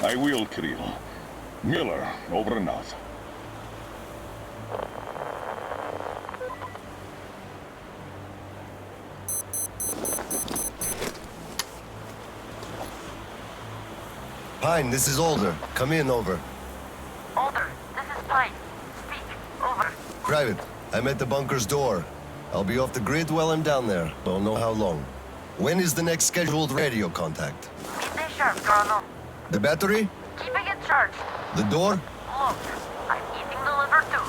I will, Kirill. Miller, over and out. Pine, this is Mulder. Come in, over. Mulder, this is Pine. Speak, over. Private, I'm at the bunker's door. I'll be off the grid while I'm down there. Don't know how long. When is the next scheduled radio contact? Midday sharp, Colonel. The battery? Keeping it charged. The door? Look, I'm eating the liver too,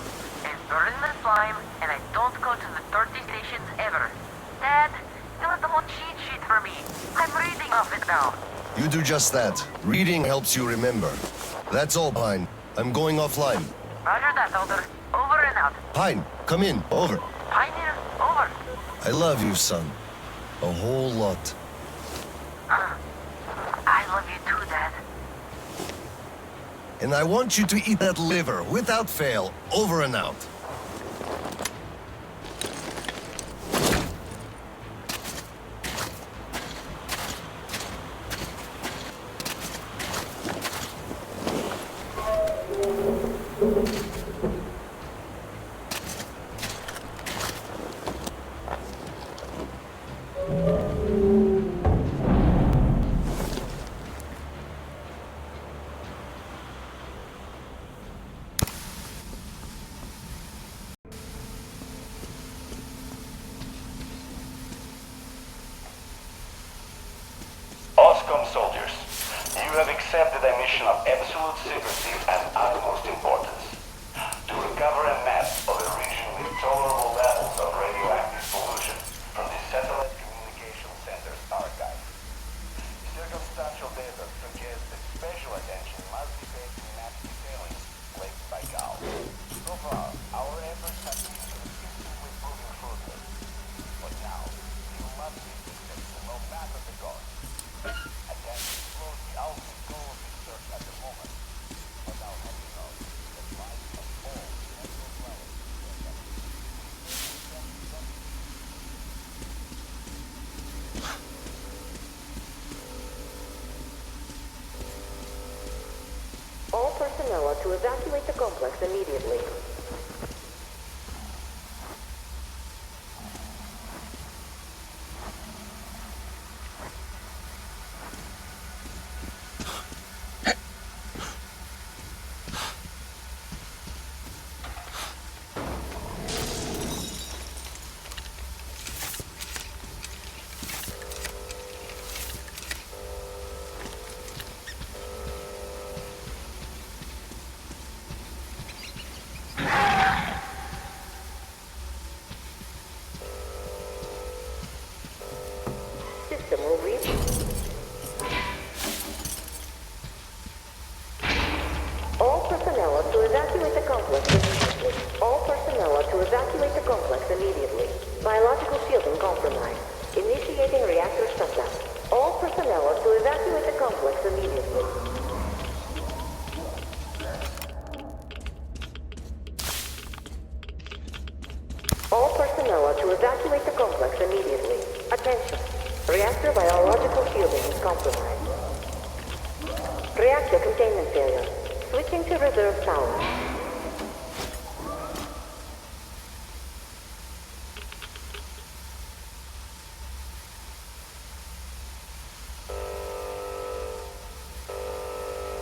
and burning the slime, and I don't go to the 30 stations ever. Dad, you have the whole cheat sheet for me. I'm reading off it now. You do just that. Reading helps you remember. That's all, Pine. I'm going offline. Roger that, Mulder. Over and out. Pine, come in. Over. Pine here. Over. I love you, son. A whole lot. I love you too, Dad. And I want you to eat that liver without fail. Over and out. Oscom soldiers, you have accepted a mission of absolute secrecy and utmost importance. To recover a map of a region with tolerable levels of radioactive pollution from the satellite communication center's archive. Circumstantial data suggests that special attention must be paid to map detailing placed by Gal. So far, our efforts have been consistently proving fruitless. But now, you must be successful no matter the cost. I can't disclose the ultimate goal of this search at the moment, but I'll let you know that life of all natural flowers is there. All personnel are to evacuate the complex immediately. System will reach. All personnel are to evacuate the complex immediately. All personnel are to evacuate the complex immediately. Biological shielding compromised. Initiating reactor shutdown. All personnel are to evacuate the complex immediately. All personnel are to evacuate the complex immediately. Attention. Reactor biological shielding is compromised. Reactor containment failure. Switching to reserve power.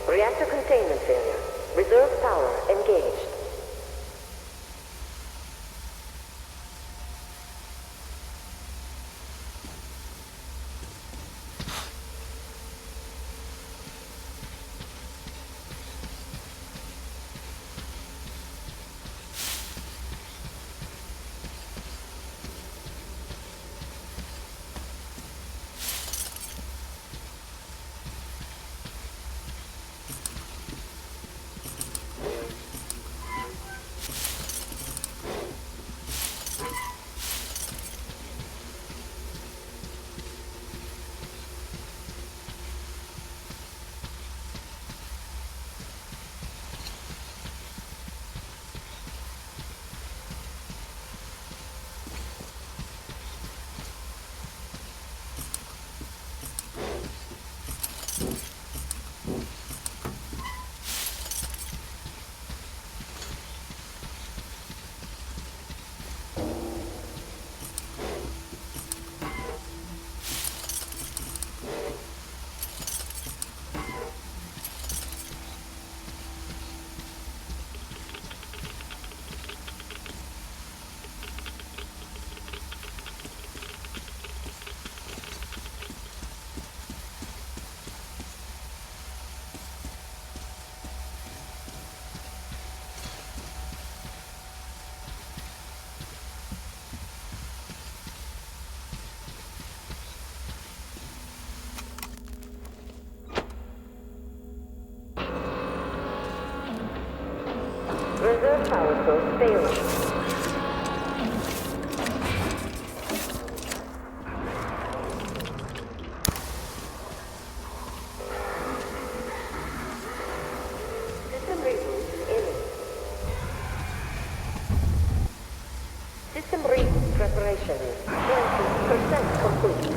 Reactor containment failure. Reserve power engaged. Reserve power source failing. System reboot imminent. System reboot preparation is 20% complete.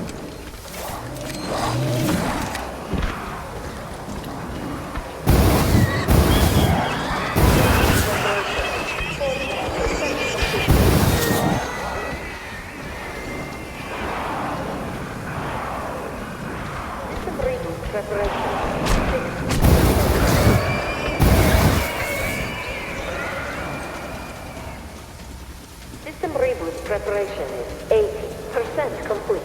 System reboot preparation is 80% complete.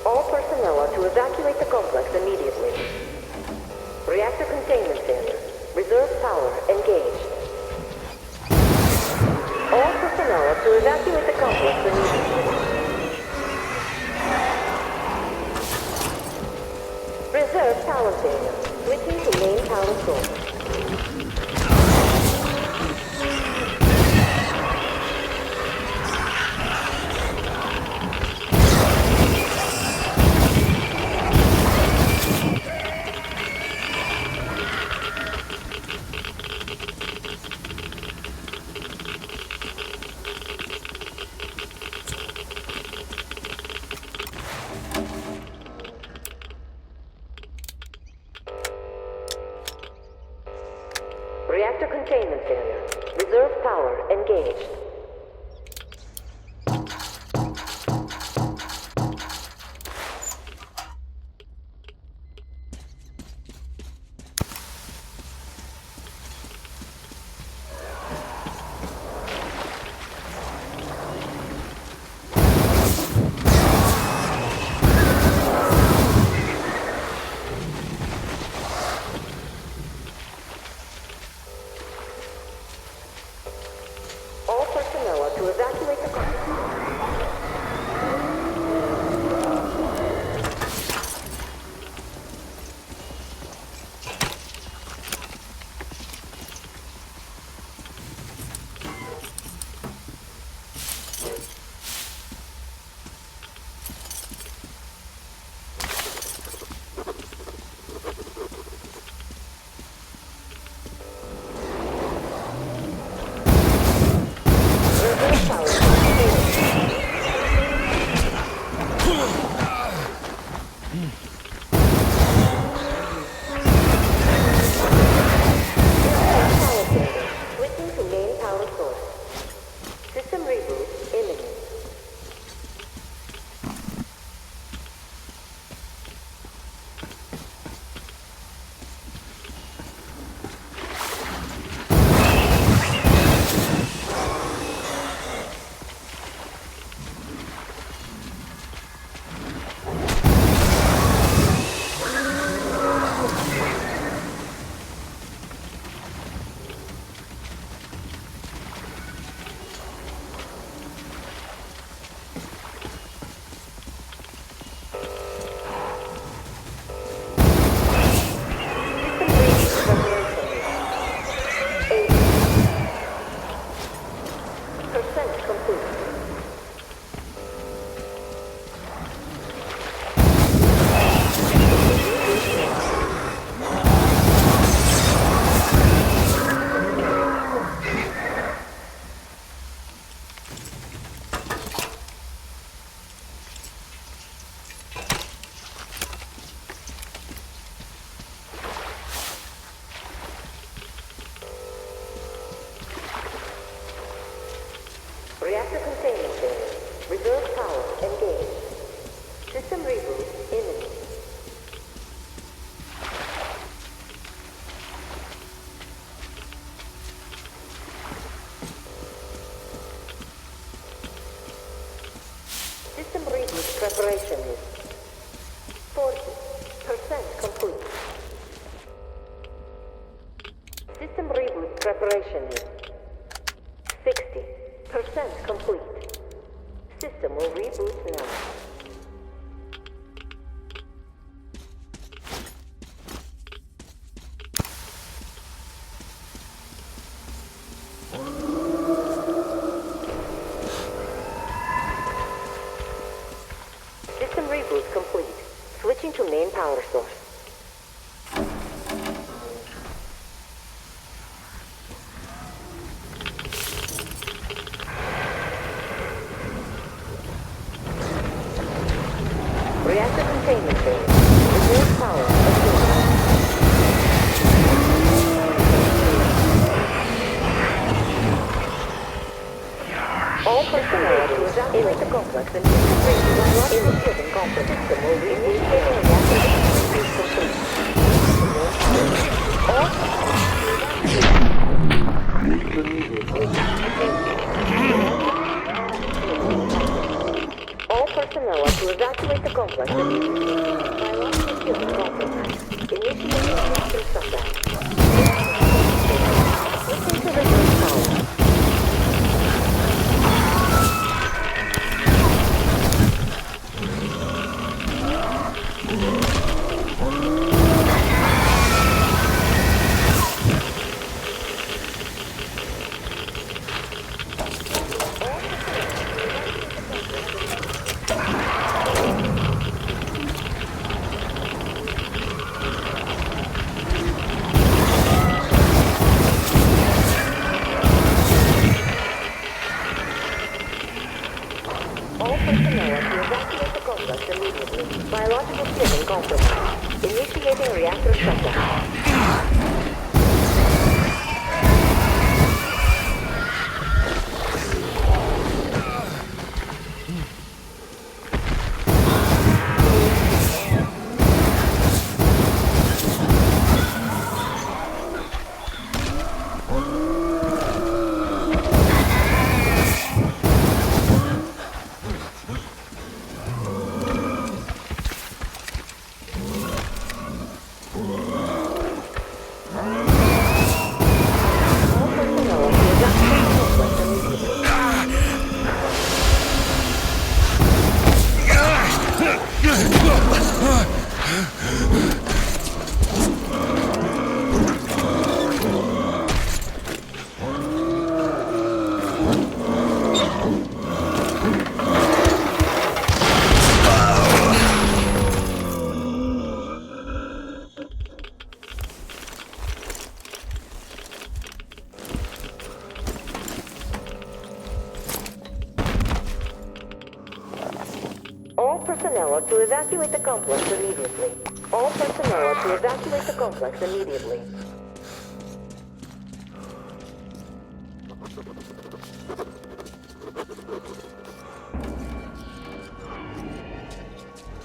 All personnel are to evacuate the complex immediately. Reactor containment failure. Reserve power engaged. All personnel are to evacuate the complex immediately. Reserve power failure. Switching to main power source. engaged. All personnel are to evacuate the complex. Switching to main power source. System reboot imminent. Percent complete. Reactor containment failure. Reserve power engaged. System reboot imminent. System reboot preparation is 40% complete. System reboot preparation is 60% complete. System will reboot now. System reboot complete. Switching to main power source. Reactor containment failure. Reserve power activated. All personnel are to evacuate the complex and system reboot in the shielding complex. System will reboot when reactor is complete. All personnel are to evacuate the complex and biological shielding complex. Initiating reactor shutdown. Switching to reserve power. All personnel are to evacuate the complex immediately. Biological shielding compromised. Initiating reactor shutdown. personnel are to evacuate the complex immediately. All personnel are to evacuate the complex immediately.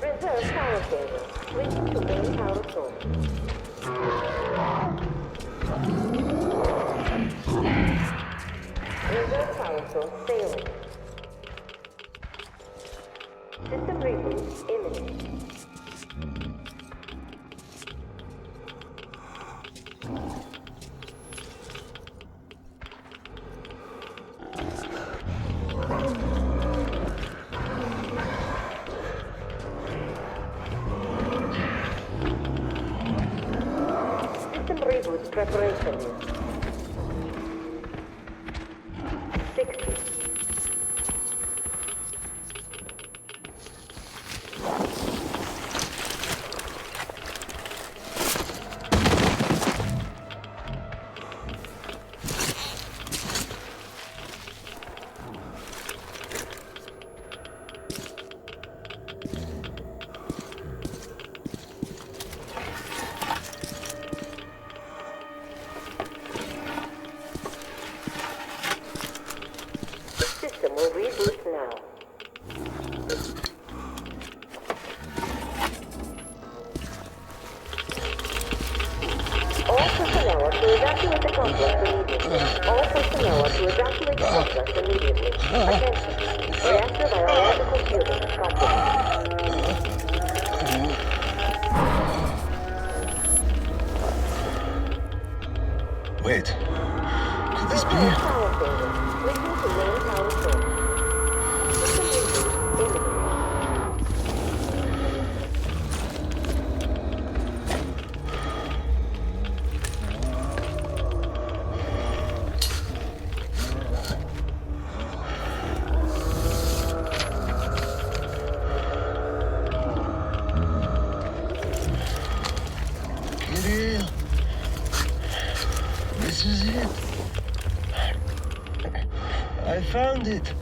Reserve power cable. Switching to main power source. Reserve power source failing. System reboot imminent. System reboot preparation. 60. System will reboot now. All personnel are to evacuate the complex immediately. All personnel are to evacuate the complex immediately. Attention. Reactor biological fusion complete. Wait. Could this be? Power failure. Switching to main power source. System reboot imminent. Kirill. This is it. I found it.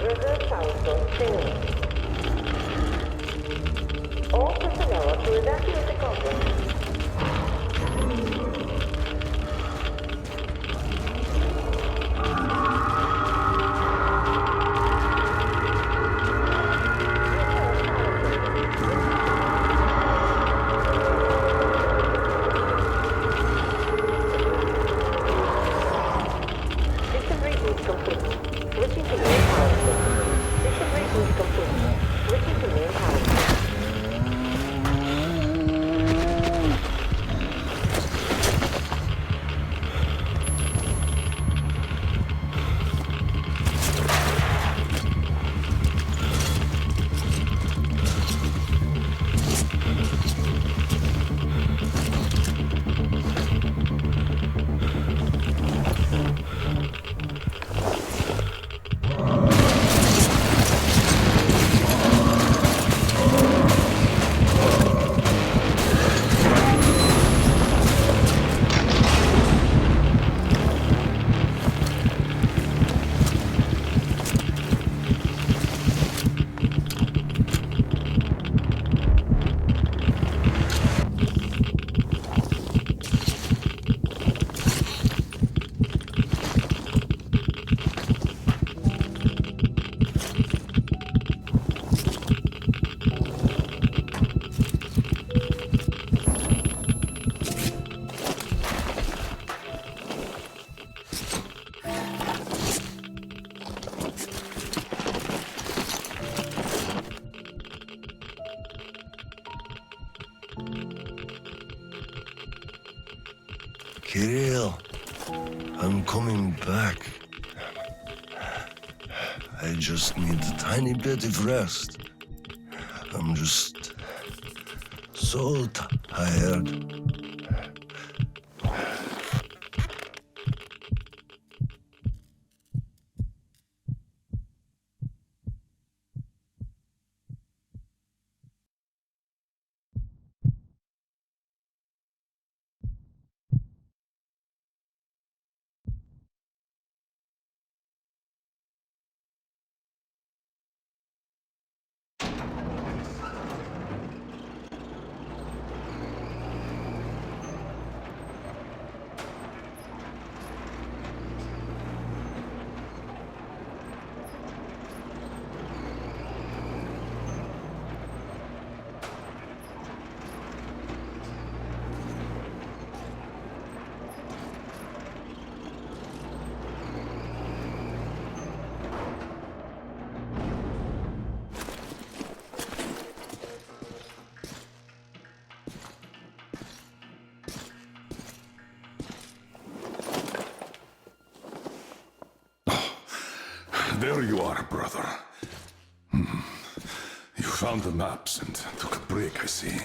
Reserve power source failing. All personnel are to evacuate the complex. System reboot complete. Switching to main power source. System reboot complete. Switching to main power source. Kirill, I'm coming back. I just need a tiny bit of rest. I'm just so tired. There you are, brother. You found the maps and took a break, I see.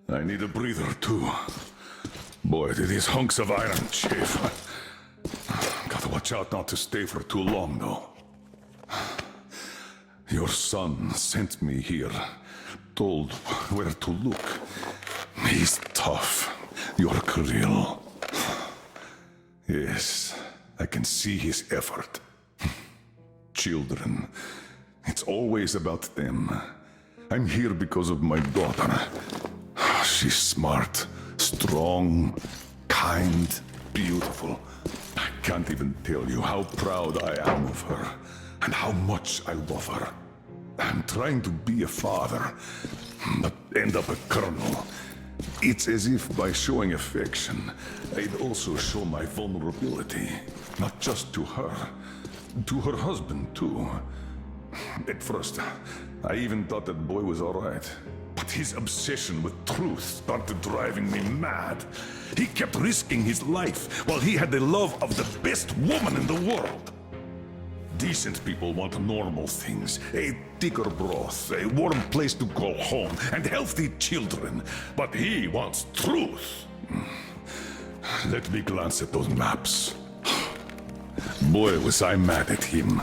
I need a breather, too. Boy, do these hunks of iron chafe. Gotta watch out not to stay for too long, though. Your son sent me here, told where to look. He's tough, your Kirill. Yes, I can see his effort. Children, it's always about them. I'm here because of my daughter. She's smart, strong, kind, beautiful. I can't even tell you how proud I am of her, and how much I love her. I'm trying to be a father, but end up a colonel. It's as if by showing affection, I'd also show my vulnerability. Not just to her husband too. At first, I even thought that boy was alright. But his obsession with truth started driving me mad. He kept risking his life while he had the love of the best woman in the world. Decent people want normal things. A thicker broth, a warm place to call home, and healthy children. But he wants truth. Let me glance at those maps. Boy, was I mad at him.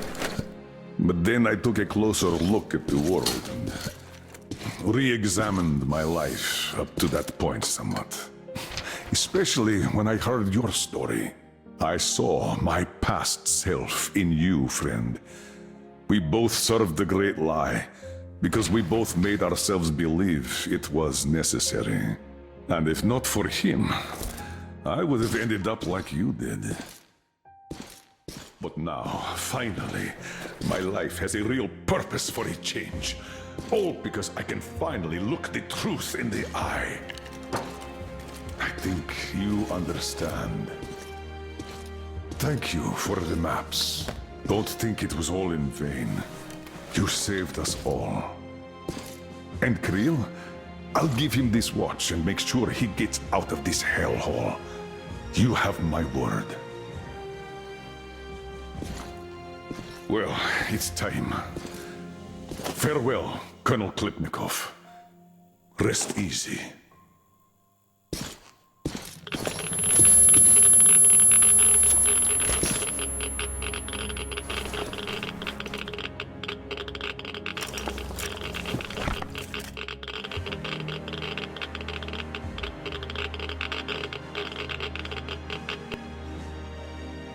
But then I took a closer look at the world and re-examined my life up to that point somewhat. Especially when I heard your story. I saw my past self in you, friend. We both served the great lie, because we both made ourselves believe it was necessary. And if not for him, I would have ended up like you did. But now, finally, my life has a real purpose for a change. All because I can finally look the truth in the eye. I think you understand. Thank you for the maps. Don't think it was all in vain. You saved us all. And Kirill, I'll give him this watch and make sure he gets out of this hellhole. You have my word. Well, it's time. Farewell, Colonel Klipnikov. Rest easy.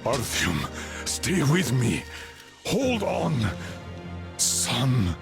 Artyom, stay with me. Hold on, son.